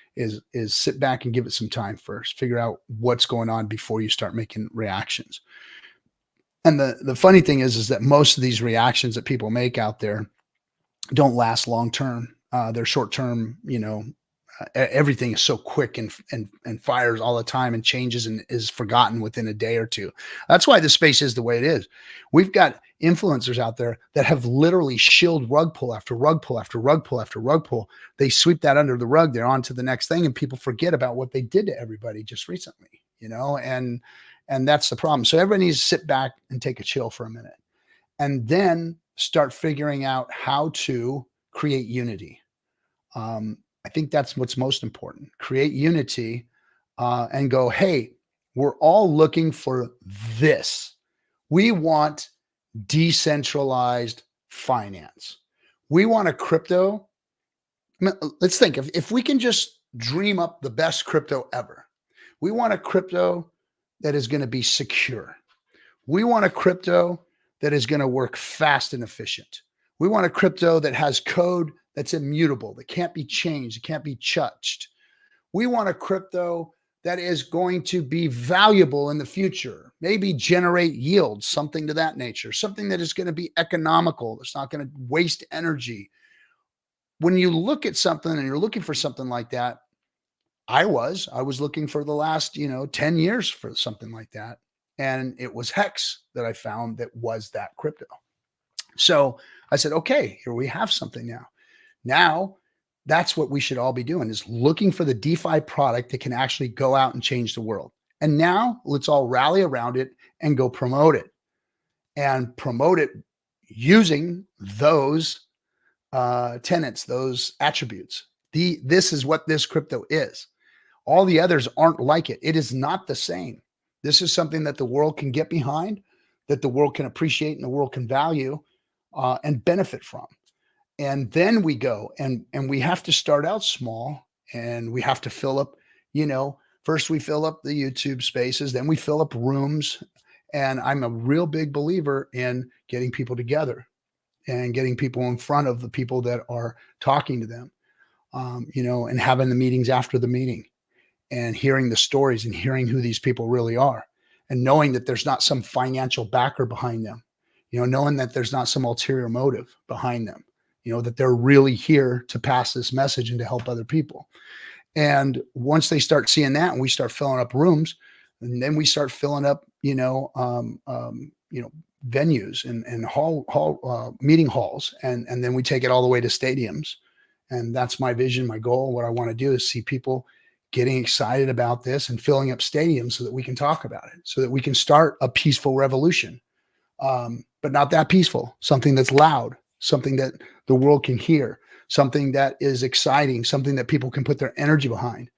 sit back and give it some time first. Figure out what's going on before you start making reactions. And the funny thing is that most of these reactions that people make out there don't last long term. They're short term. Everything is so quick and fires all the time and changes and is forgotten within a day or two. That's why the space is the way it is. We've got influencers out there that have literally shilled rug pull after rug pull after rug pull after rug pull. They sweep that under the rug. They're on to the next thing, and people forget about what they did to everybody just recently, and that's the problem. So everybody needs to sit back and take a chill for a minute, and then start figuring out how to create unity. I think that's what's most important. Create unity and go, hey, we're all looking for this. We want decentralized finance. We want a crypto. Let's think, if we can just dream up the best crypto ever. We want a crypto that is going to be secure. We want a crypto that is going to work fast and efficient. We want a crypto that has code that's immutable, that can't be changed, it can't be touched. We want a crypto that is going to be valuable in the future, maybe generate yield, something to that nature, something that is going to be economical, that's not going to waste energy. When you look at something and you're looking for something like that, I was looking for the last, 10 years for something like that. And it was Hex that I found that was that crypto. So I said, okay, here we have something now. Now that's what we should all be doing, is looking for the DeFi product that can actually go out and change the world. And now let's all rally around it and go promote it, and promote it using those tenets, those attributes. This is what this crypto is. All the others aren't like it. It is not the same. This is something that the world can get behind, that the world can appreciate and the world can value and benefit from. And then we go and we have to start out small, and we have to fill up, first we fill up the YouTube spaces, then we fill up rooms. And I'm a real big believer in getting people together and getting people in front of the people that are talking to them, and having the meetings after the meeting and hearing the stories and hearing who these people really are, and knowing that there's not some financial backer behind them, knowing that there's not some ulterior motive behind them, that they're really here to pass this message and to help other people. And once they start seeing that and we start filling up rooms, and then we start filling up, venues and hall meeting halls, and then we take it all the way to stadiums. And that's my vision, my goal. What I want to do is see people getting excited about this and filling up stadiums so that we can talk about it, so that we can start a peaceful revolution, but not that peaceful, something that's loud, something that the world can hear, something that is exciting, something that people can put their energy behind.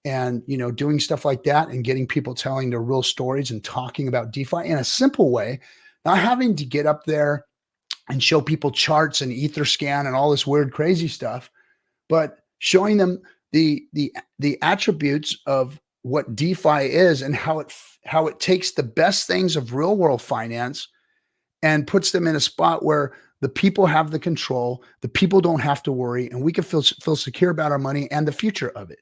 And, doing stuff like that and getting people telling their real stories and talking about DeFi in a simple way, not having to get up there and show people charts and Etherscan and all this weird, crazy stuff, but showing them the attributes of what DeFi is and how it takes the best things of real world finance and puts them in a spot where the people have the control, the people don't have to worry, and we can feel secure about our money and the future of it.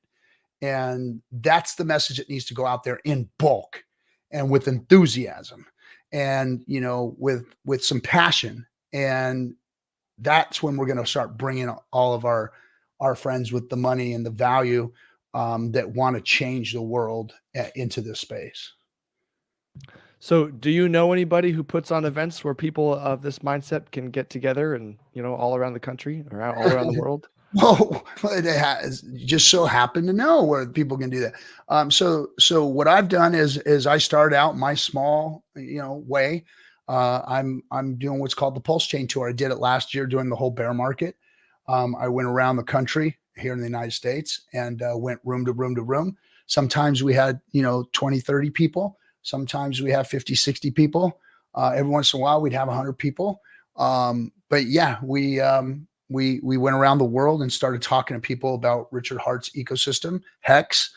And that's the message that needs to go out there in bulk and with enthusiasm and, with some passion. And that's when we're going to start bringing all of our friends with the money and the value that want to change the world into this space. So do you know anybody who puts on events where people of this mindset can get together and, all around the country, or all around the world? Oh, it has just so happened to know where people can do that. So what I've done is I started out my small, way. I'm doing what's called the Pulsechain Tour. I did it last year during the whole bear market. I went around the country here in the United States and went room to room to room. Sometimes we had, 20, 30 people. Sometimes we have 50, 60 people. Every once in a while we'd have 100 people. But yeah, we went around the world and started talking to people about Richard Hart's ecosystem, Hex,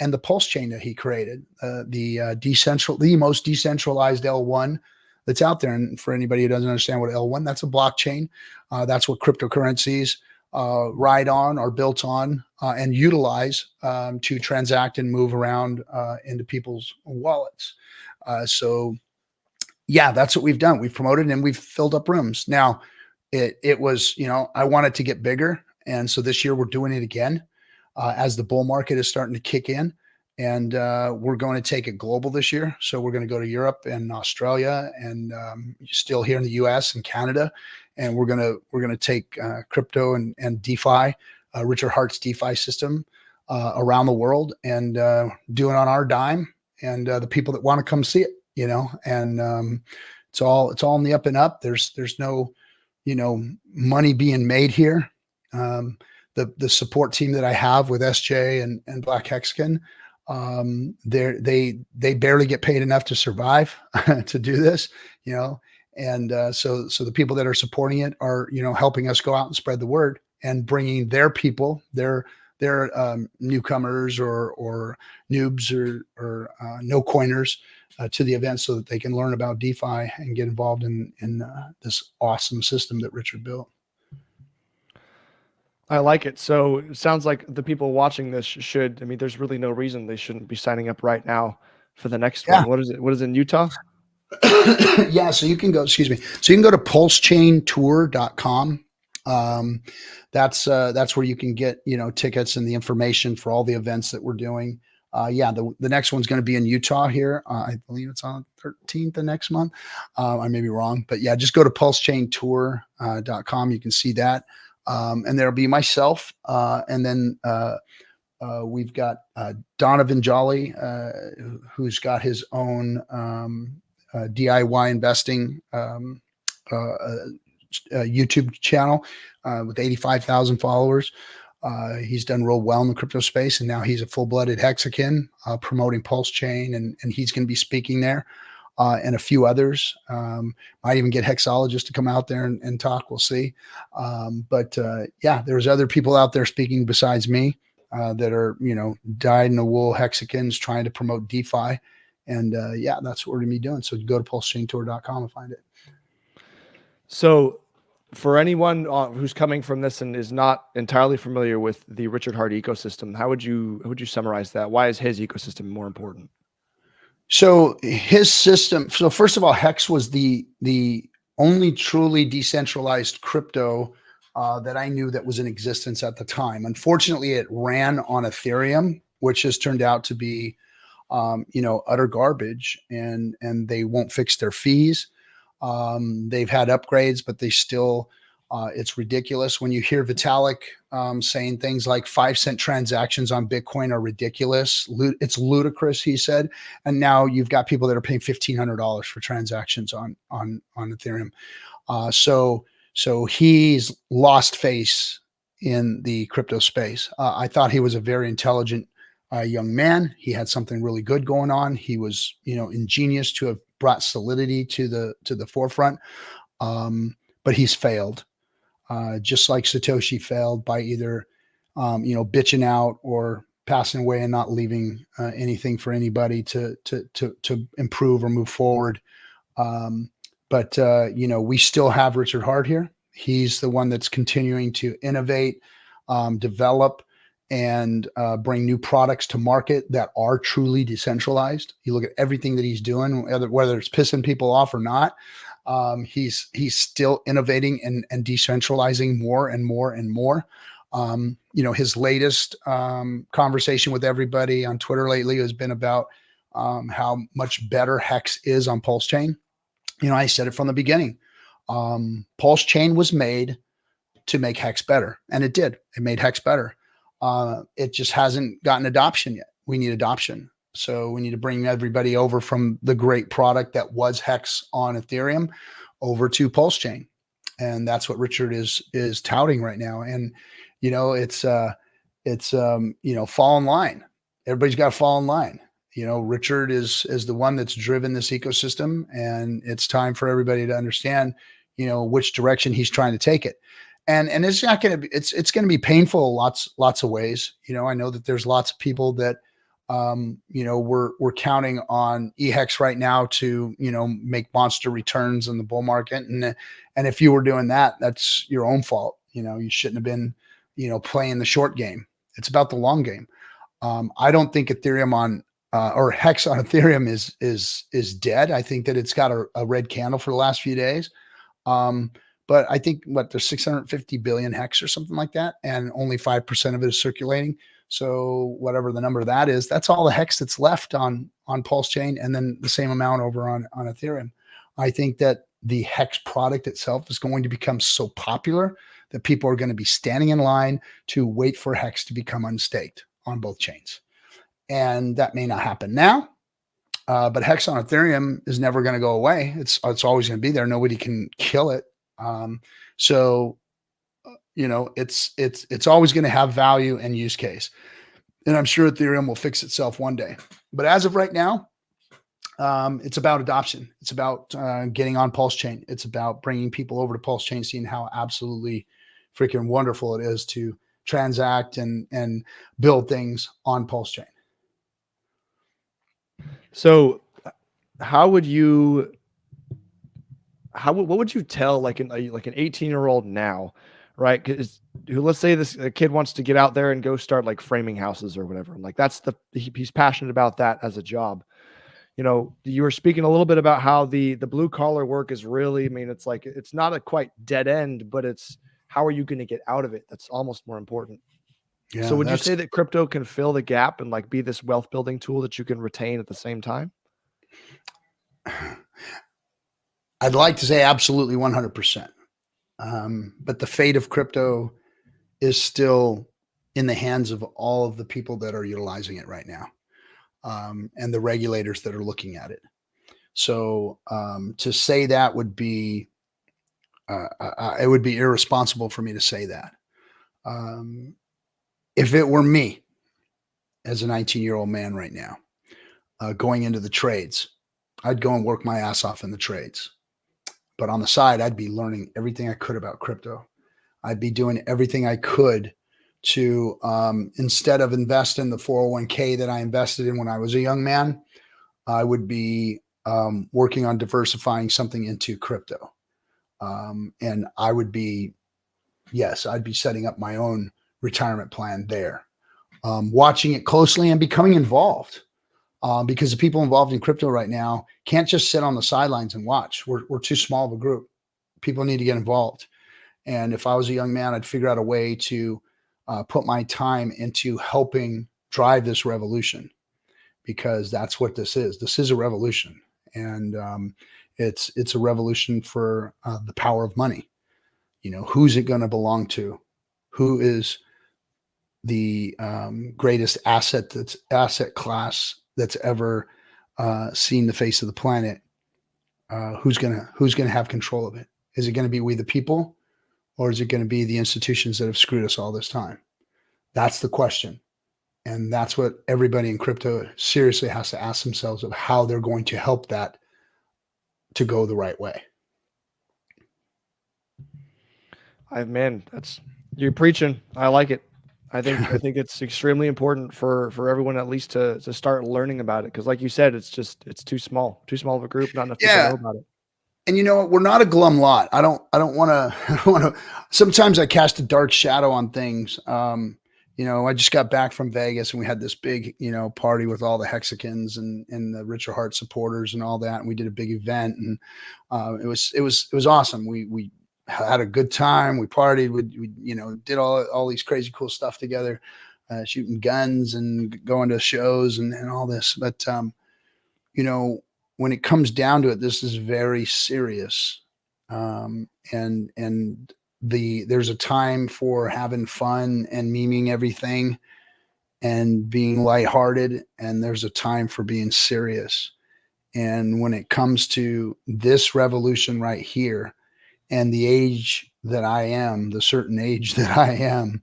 and the Pulse chain that he created, the most decentralized L1 that's out there. And for anybody who doesn't understand what L1, that's a blockchain. That's what cryptocurrencies ride on, are built on, and utilize to transact and move around into people's wallets. So yeah, that's what we've done. We've promoted and we've filled up rooms. Now, it was, I wanted to get bigger. And so this year we're doing it again as the bull market is starting to kick in. And we're going to take it global this year. So we're going to go to Europe and Australia and still here in the US and Canada. And we're going to take crypto and DeFi, Richard Hart's DeFi system around the world and do it on our dime. And the people that want to come see it, and it's all in the up and up. There's no, money being made here. The support team that I have with SJ and Black Hexagon, they barely get paid enough to survive to do this, and so the people that are supporting it are, helping us go out and spread the word and bringing their people, their they're newcomers or noobs or no coiners to the event so that they can learn about DeFi and get involved in this awesome system that Richard built. I like it. So it sounds like the people watching this should, I mean, there's really no reason they shouldn't be signing up right now for the next Yeah. one. What is it? What is it in Utah? Yeah. So you can go, excuse me. So you can go to pulsechaintour.com. That's where you can get, tickets and the information for all the events that we're doing. Yeah, the next one's going to be in Utah here. I believe it's on the 13th of next month. I may be wrong, but yeah, just go to pulsechaintour.com. You can see that. And there'll be myself. And then we've got Donovan Jolly, who's got his own DIY investing YouTube channel with 85,000 followers. He's done real well in the crypto space, and now he's a full-blooded Hexakin promoting Pulsechain, and he's going to be speaking there, and a few others. Might even get Hexologists to come out there and talk. We'll see. But yeah, there's other people out there speaking besides me that are, dyed-in-the-wool Hexakins trying to promote DeFi. And yeah, that's what we're going to be doing. So go to pulsechaintour.com and find it. So for anyone who's coming from this and is not entirely familiar with the Richard Heart ecosystem, how would you summarize that? Why is his ecosystem more important? So his system. So first of all, Hex was the only truly decentralized crypto that I knew that was in existence at the time. Unfortunately, it ran on Ethereum, which has turned out to be, utter garbage, and they won't fix their fees. They've had upgrades, but they still, it's ridiculous. When you hear Vitalik saying things like 5-cent transactions on Bitcoin are ridiculous, it's ludicrous, he said. And now you've got people that are paying $1,500 for transactions on Ethereum. So he's lost face in the crypto space. I thought he was a very intelligent young man. He had something really good going on. He was, ingenious to have brought solidity to the forefront. But he's failed, just like Satoshi failed by either, bitching out or passing away and not leaving anything for anybody to improve or move forward. But we still have Richard Hart here. He's the one that's continuing to innovate, develop, and bring new products to market that are truly decentralized. You look at everything that he's doing, whether it's pissing people off or not. He's still innovating and decentralizing more and more and more. His latest conversation with everybody on Twitter lately has been about how much better Hex is on Pulsechain. I said it from the beginning. Pulsechain was made to make Hex better, and it did. It made Hex better. It just hasn't gotten adoption yet. We need adoption. So we need to bring everybody over from the great product that was Hex on Ethereum over to Pulsechain. And that's what Richard is touting right now. And, it's fall in line. Everybody's got to fall in line. Richard is the one that's driven this ecosystem, and it's time for everybody to understand, which direction he's trying to take it. And it's not going to be, it's going to be painful lots of ways. I know that there's lots of people that, we're counting on eHex right now to, make monster returns in the bull market. And if you were doing that, that's your own fault. You shouldn't have been, playing the short game. It's about the long game. I don't think Ethereum or Hex on Ethereum is dead. I think that it's got a red candle for the last few days. But I think there's 650 billion Hex or something like that, and only 5% of it is circulating. So whatever the number of that is, that's all the Hex that's left on Pulsechain, and then the same amount over on Ethereum. I think that the Hex product itself is going to become so popular that people are going to be standing in line to wait for Hex to become unstaked on both chains. And that may not happen now, but Hex on Ethereum is never going to go away. It's always going to be there. Nobody can kill it. It's always going to have value and use case. And I'm sure Ethereum will fix itself one day. But as of right now, it's about adoption. It's about getting on Pulsechain. It's about bringing people over to Pulsechain, seeing how absolutely freaking wonderful it is to transact and build things on Pulsechain. So what would you tell like an 18-year-old now, right? Because let's say a kid wants to get out there and go start like framing houses or whatever. Like he's passionate about that as a job. You were speaking a little bit about how the blue collar work is really, I mean, it's like, it's not a quite dead end, but it's how are you going to get out of it? That's almost more important. Yeah. So would you say that crypto can fill the gap and like be this wealth building tool that you can retain at the same time? I'd like to say absolutely 100%. But the fate of crypto is still in the hands of all of the people that are utilizing it right now, and the regulators that are looking at it. So to say that would be, it would be irresponsible for me to say that. If it were me as a 19-year-old man right now, going into the trades, I'd go and work my ass off in the trades. But on the side, I'd be learning everything I could about crypto. I'd be doing everything I could to, instead of invest in the 401k that I invested in when I was a young man, I would be working on diversifying something into crypto. And I would be, yes, I'd be setting up my own retirement plan there, watching it closely and becoming involved. Because the people involved in crypto right now can't just sit on the sidelines and watch. We're too small of a group. People need to get involved. And if I was a young man, I'd figure out a way to put my time into helping drive this revolution, because that's what this is. This is a revolution, and it's a revolution for the power of money. Who's it going to belong to? Who is the greatest asset class that's ever seen the face of the planet? Who's gonna have control of it? Is it going to be we the people, or is it going to be the institutions that have screwed us all this time? That's the question, and that's what everybody in crypto seriously has to ask themselves, of how they're going to help that to go the right way. Man, you're preaching. I like it. I think it's extremely important for everyone at least to start learning about it, because like you said, it's too small of a group, not enough people know about it. And you know what? We're not a glum lot. I don't want to. Sometimes I cast a dark shadow on things. I just got back from Vegas, and we had this big party with all the Hexicans and the Richard Hart supporters and all that, and we did a big event, and it was awesome. We had a good time. We partied. We did all these crazy cool stuff together, shooting guns and going to shows and all this. But when it comes down to it, this is very serious. And there's a time for having fun and memeing everything and being lighthearted, and there's a time for being serious. And when it comes to this revolution right here, and the age that I am, the certain age that I am,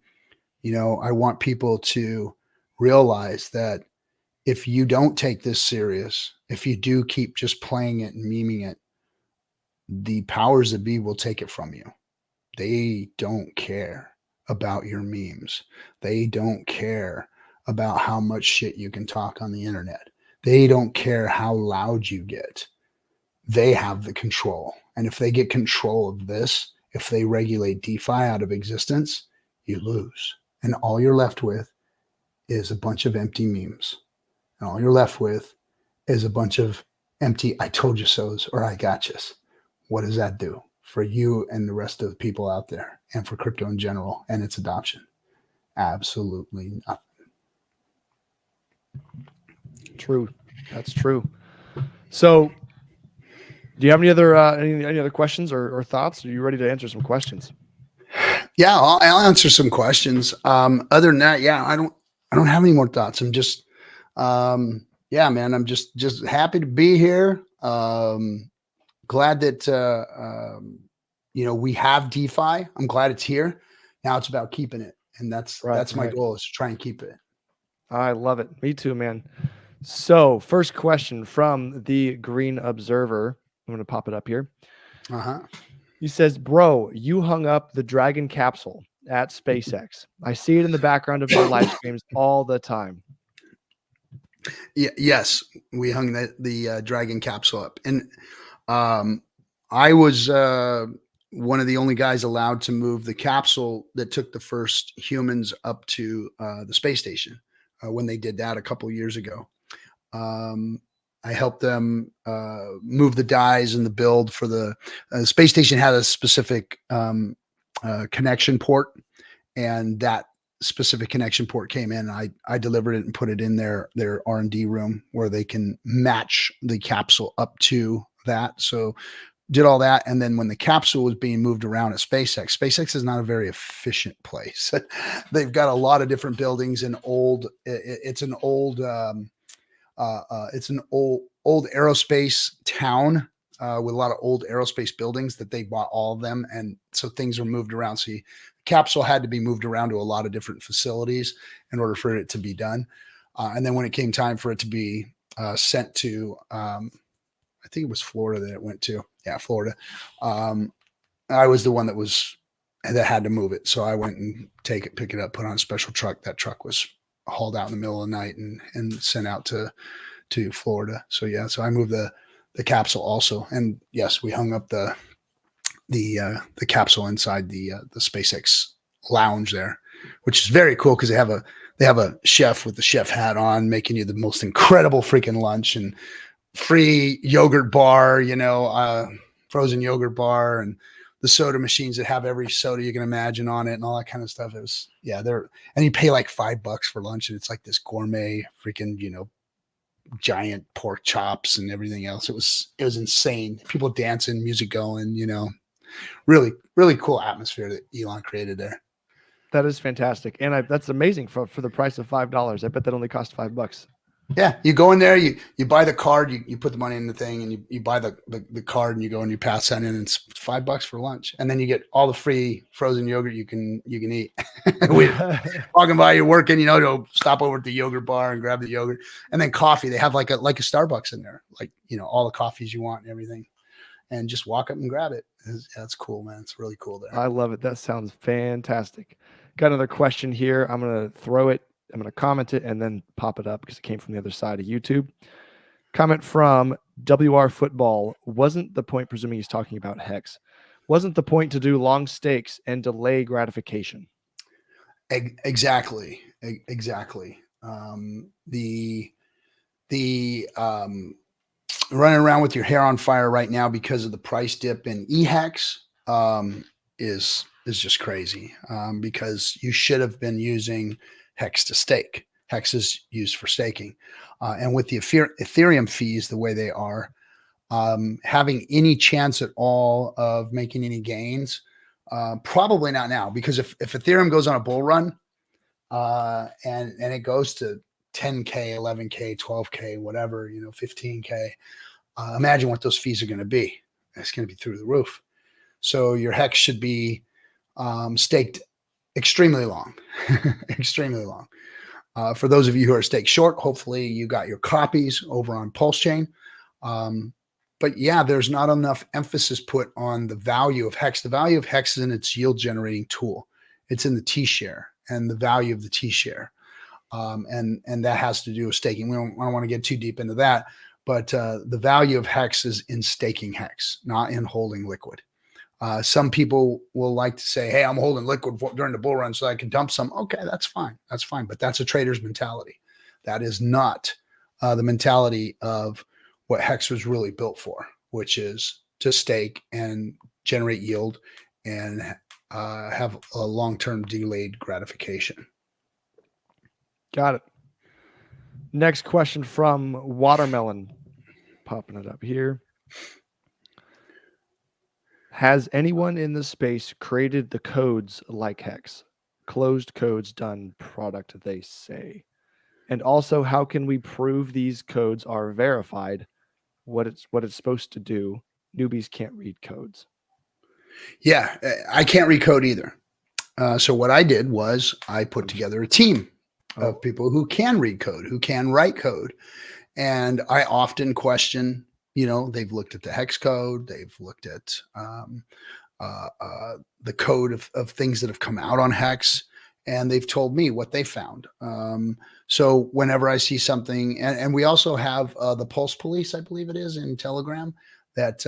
I want people to realize that if you don't take this serious, if you do keep just playing it and memeing it, the powers that be will take it from you. They don't care about your memes. They don't care about how much shit you can talk on the internet. They don't care how loud you get. They have the control. And if they get control of this, if they regulate DeFi out of existence, you lose. And all you're left with is a bunch of empty memes. And all you're left with is a bunch of empty I told you so's or I got yous. What does that do for you and the rest of the people out there, and for crypto in general and its adoption? Absolutely nothing. True. That's true. So do you have any other questions or thoughts? Are you ready to answer some questions? Yeah, I'll answer some questions. Other than that, yeah, I don't have any more thoughts. I'm just, yeah, man, I'm just happy to be here. Glad that, we have DeFi. I'm glad it's here. Now it's about keeping it. And that's my goal, is to try and keep it. I love it. Me too, man. So first question from the Green Observer. I'm going to pop it up here. Uh-huh. He says, bro, you hung up the Dragon capsule at SpaceX? I see it in the background of your live streams all the time. Yes, we hung the Dragon capsule up, and I was one of the only guys allowed to move the capsule that took the first humans up to the space station when they did that a couple years ago. I helped them move the dies and the build for the space station had a specific connection port, and that specific connection port came in. I delivered it and put it in their R&D room where they can match the capsule up to that. So did all that. And then when the capsule was being moved around at SpaceX is not a very efficient place. They've got a lot of different buildings and it's an old aerospace town with a lot of old aerospace buildings that they bought all of them. And so things are moved around. So the capsule had to be moved around to a lot of different facilities in order for it to be done. And then when it came time for it to be sent to, I think it was Florida that it went to. Yeah, Florida. I was the one that had to move it. So I went and pick it up, put on a special truck. That truck was hauled out in the middle of the night and sent out to Florida. So yeah, so I moved the capsule also. And yes, we hung up the capsule inside the SpaceX lounge there, which is very cool because they have a chef with the chef hat on making you the most incredible freaking lunch and free yogurt bar, frozen yogurt bar, and the soda machines that have every soda you can imagine on it and all that kind of stuff. It was, and you pay like $5 for lunch and it's like this gourmet freaking, giant pork chops and everything else. It was insane. People dancing, music going, really, really cool atmosphere that Elon created there. That is fantastic. And that's amazing for the price of $5. I bet that only cost $5. Yeah, you go in there, you buy the card, you put the money in the thing, and you buy the card, and you go and you pass that in, and it's $5 for lunch, and then you get all the free frozen yogurt you can eat. Walking by, you're working, to stop over at the yogurt bar and grab the yogurt, and then coffee. They have like a Starbucks in there, like all the coffees you want and everything, and just walk up and grab it. That's cool, man. It's really cool there. I love it. That sounds fantastic. Got another question here. I'm gonna throw it. I'm going to comment it and then pop it up because it came from the other side of YouTube. Comment from WR Football. Wasn't the point, presuming he's talking about Hex, wasn't the point to do long stakes and delay gratification? Exactly. The running around with your hair on fire right now because of the price dip in eHex is just crazy because you should have been using Hex to stake. Hex is used for staking. And with the Ethereum fees the way they are, having any chance at all of making any gains, probably not now, because if Ethereum goes on a bull run and it goes to 10K, 11K, 12K, whatever, 15K, imagine what those fees are going to be. It's going to be through the roof. So your Hex should be staked extremely long, extremely long. For those of you who are staked short, hopefully you got your copies over on Pulsechain. But yeah, there's not enough emphasis put on the value of Hex. The value of Hex is in its yield generating tool. It's in the T-share and the value of the T-share. And that has to do with staking. I don't want to get too deep into that, but the value of Hex is in staking Hex, not in holding liquid. Some people will like to say, hey, I'm holding liquid during the bull run so I can dump some. Okay, that's fine. That's fine. But that's a trader's mentality. That is not the mentality of what Hex was really built for, which is to stake and generate yield and have a long-term delayed gratification. Got it. Next question from Watermelon. Popping it up here. Has anyone in the space created the codes like Hex? Closed codes done product, they say. And also, how can we prove these codes are verified? What it's supposed to do? Newbies can't read codes. Yeah, I can't read code either. So what I did was I put together a team of people who can read code, who can write code. And I often question, they've looked at the Hex code, they've looked at the code of things that have come out on Hex, and they've told me what they found. So whenever I see something, and we also have the Pulse Police, I believe it is, in Telegram, that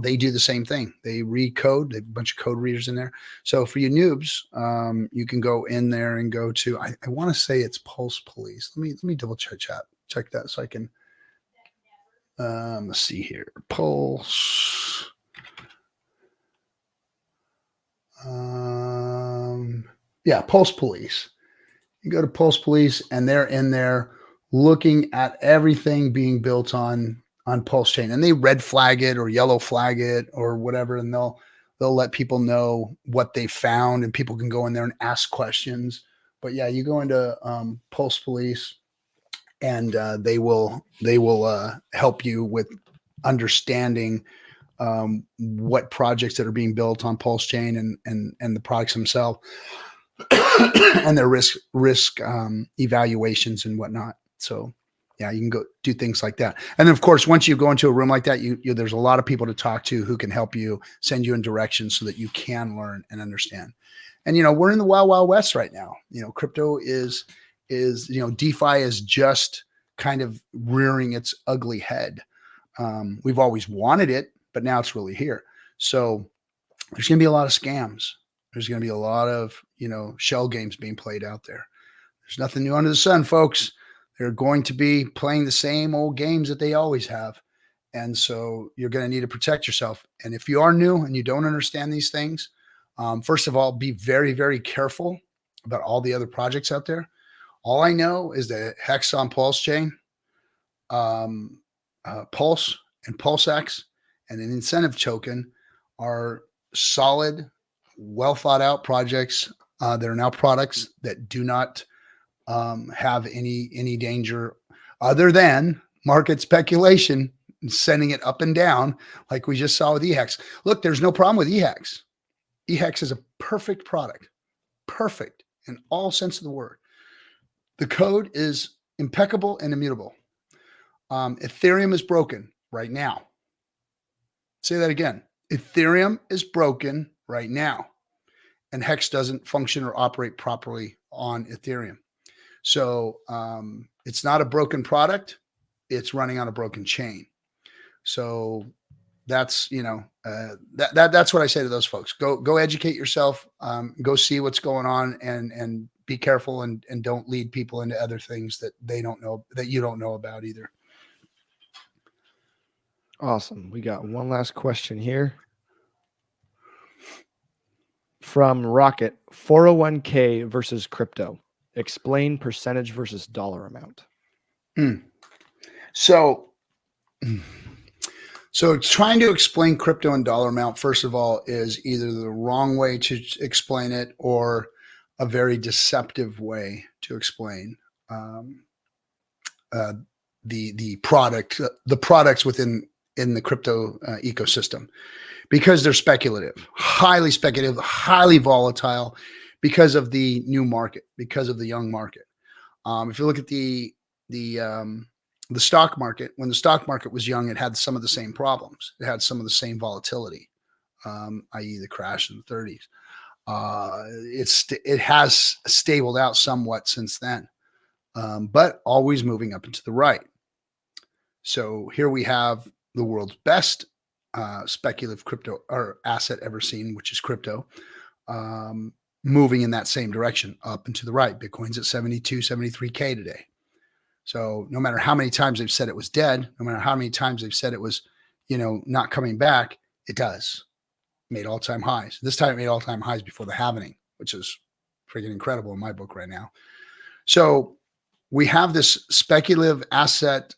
they do the same thing. They recode. They have a bunch of code readers in there. So for you noobs, you can go in there and go to. I want to say it's Pulse Police. Let me double check that so I can. Let's see here. Pulse. Pulse Police. You go to Pulse Police, and they're in there looking at everything being built on Pulsechain, and they red flag it or yellow flag it or whatever, and they'll let people know what they found, and people can go in there and ask questions. But yeah, you go into Pulse Police, and they will help you with understanding what projects that are being built on Pulsechain and the products themselves and their risk evaluations and whatnot. So yeah, you can go do things like that. And then of course, once you go into a room like that, there's a lot of people to talk to who can help you, send you in directions so that you can learn and understand. And, we're in the wild, wild west right now. Crypto is DeFi is just kind of rearing its ugly head. We've always wanted it, but now it's really here. So there's going to be a lot of scams. There's going to be a lot of, shell games being played out there. There's nothing new under the sun, folks. They're going to be playing the same old games that they always have. And so you're going to need to protect yourself. And if you are new and you don't understand these things, first of all, be very, very careful about all the other projects out there. All I know is that Hex on Pulsechain, Pulse and PulseX, and an incentive token are solid, well thought out projects. That are now products that do not have any danger other than market speculation and sending it up and down, like we just saw with eHex. Look, there's no problem with eHex. eHex is a perfect product, perfect in all sense of the word. The code is impeccable and immutable. Ethereum is broken right now. Say that again. Ethereum is broken right now, and Hex doesn't function or operate properly on Ethereum. So it's not a broken product. It's running on a broken chain. So that's, that's what I say to those folks. Go educate yourself. Go see what's going on, and be careful, and don't lead people into other things that they don't know, that you don't know about either. Awesome. We got one last question here from Rocket. 401k versus crypto. Explain percentage versus dollar amount. So trying to explain crypto and dollar amount, first of all, is either the wrong way to explain it or a very deceptive way to explain the products within the crypto ecosystem, because they're speculative, highly volatile, because of the new market, because of the young market. If you look at the stock market, when the stock market was young, it had some of the same problems. It had some of the same volatility, i.e. the crash in the 30s. It has stabled out somewhat since then, but always moving up and to the right. So here we have the world's best speculative crypto or asset ever seen, which is crypto, moving in that same direction, up and to the right. Bitcoin's at 72, 73K today. So no matter how many times they've said it was dead, no matter how many times they've said it was, not coming back, it does. Made all-time highs. This time it made all-time highs before the halvening, which is freaking incredible in my book right now. So we have this speculative asset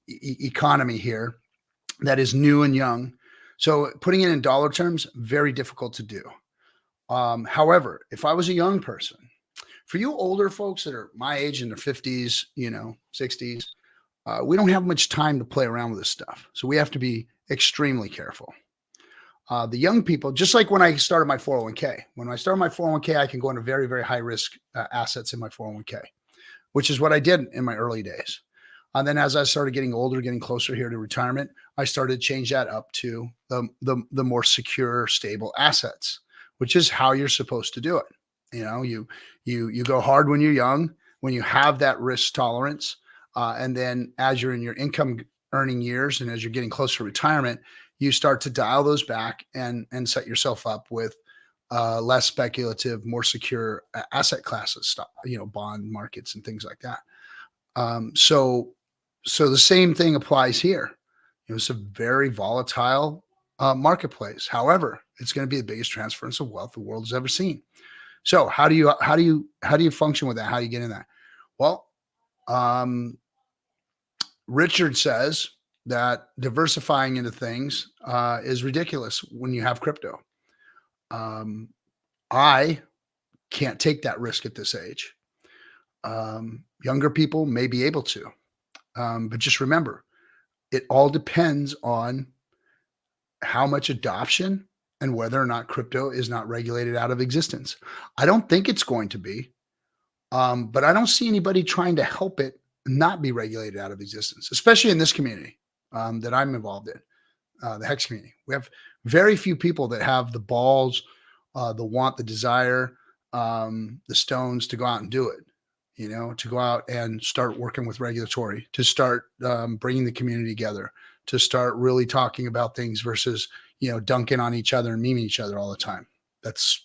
economy here that is new and young. So putting it in dollar terms, very difficult to do. However, if I was a young person, for you older folks that are my age in their 50s, 60s, we don't have much time to play around with this stuff. So we have to be extremely careful. The young people, just like when I started my 401k, I can go into very, very high risk assets in my 401k, which is what I did in my early days. And then as I started getting older, getting closer here to retirement, I started to change that up to the more secure, stable assets, which is how you're supposed to do it. You go hard when you're young, when you have that risk tolerance, and then as you're in your income earning years and as you're getting closer to retirement, you start to dial those back and set yourself up with less speculative, more secure asset classes, stuff, bond markets and things like that. So the same thing applies here. It's a very volatile marketplace. However, it's going to be the biggest transference of wealth the world has ever seen. So how do you function with that? How do you get in that? Well, Richard says that diversifying into things is ridiculous when you have crypto. I can't take that risk at this age. Younger people may be able to, but just remember, it all depends on how much adoption and whether or not crypto is not regulated out of existence. I don't think it's going to be, but I don't see anybody trying to help it not be regulated out of existence, especially in this community that I'm involved in, the Hex community. We have very few people that have the balls, the want, the desire, the stones to go out and do it. To go out and start working with regulatory, to start bringing the community together, to start really talking about things versus, dunking on each other and memeing each other all the time. That's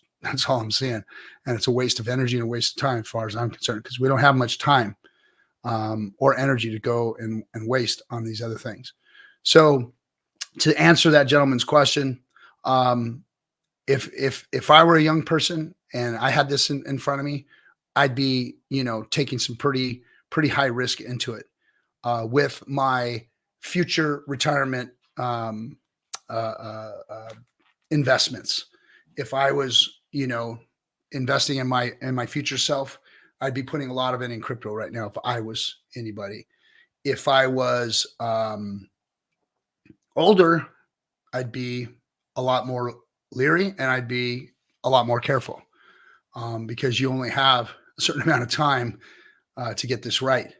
all I'm saying. And it's a waste of energy and a waste of time as far as I'm concerned, because we don't have much time or energy to go and waste on these other things. So to answer that gentleman's question, if I were a young person and I had this in front of me, I'd be, taking some pretty high risk into it with my future retirement investments. If I was, investing in my future self, I'd be putting a lot of it in crypto right now. If I was anybody, if I was older, I'd be a lot more leery and I'd be a lot more careful because you only have a certain amount of time to get this right.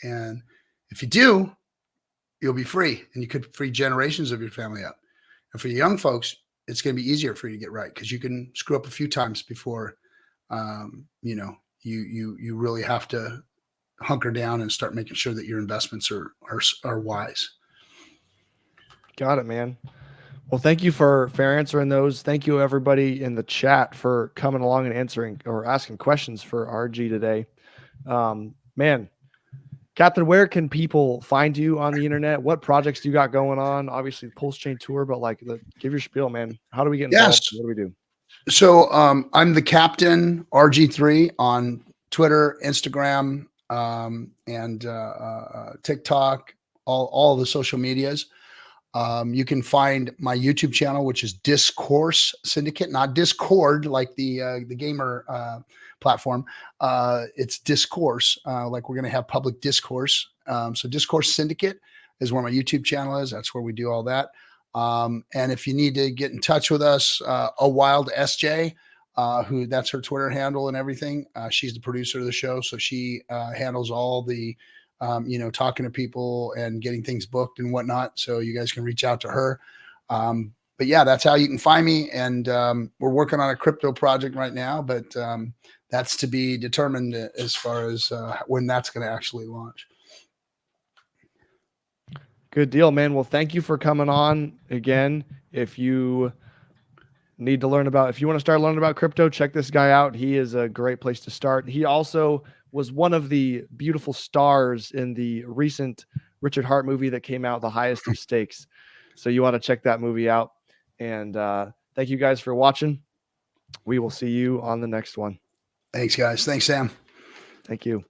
And if you do, you'll be free and you could free generations of your family up. And for you young folks, it's going to be easier for you to get right because you can screw up a few times before, you really have to hunker down and start making sure that your investments are wise. Got it, man. Well, thank you for answering those. Thank you, everybody in the chat, for coming along and answering or asking questions for RG today. Man, Captain, where can people find you on the internet? What projects do you got going on? Obviously, the Pulsechain Tour, but give your spiel, man. How do we get involved? Yes. What do we do? So I'm the Captain RG3 on Twitter, Instagram, and TikTok, all the social medias. You can find my YouTube channel, which is Discourse Syndicate, not Discord like the gamer platform. It's Discourse, like we're going to have public discourse. So Discourse Syndicate is where my YouTube channel is. That's where we do all that. And if you need to get in touch with us, a wild SJ, who that's her Twitter handle and everything. She's the producer of the show. So she handles all the talking to people and getting things booked and whatnot. So you guys can reach out to her. But yeah, that's how you can find me. And we're working on a crypto project right now, but that's to be determined as far as when that's going to actually launch. Good deal, man. Well, thank you for coming on again. If you need to if you want to start learning about crypto, check this guy out. He is a great place to start. He also was one of the beautiful stars in the recent Richard Hart movie that came out, The Highest of Stakes. So you want to check that movie out. And thank you guys for watching. We will see you on the next one. Thanks, guys. Thanks, Sam. Thank you.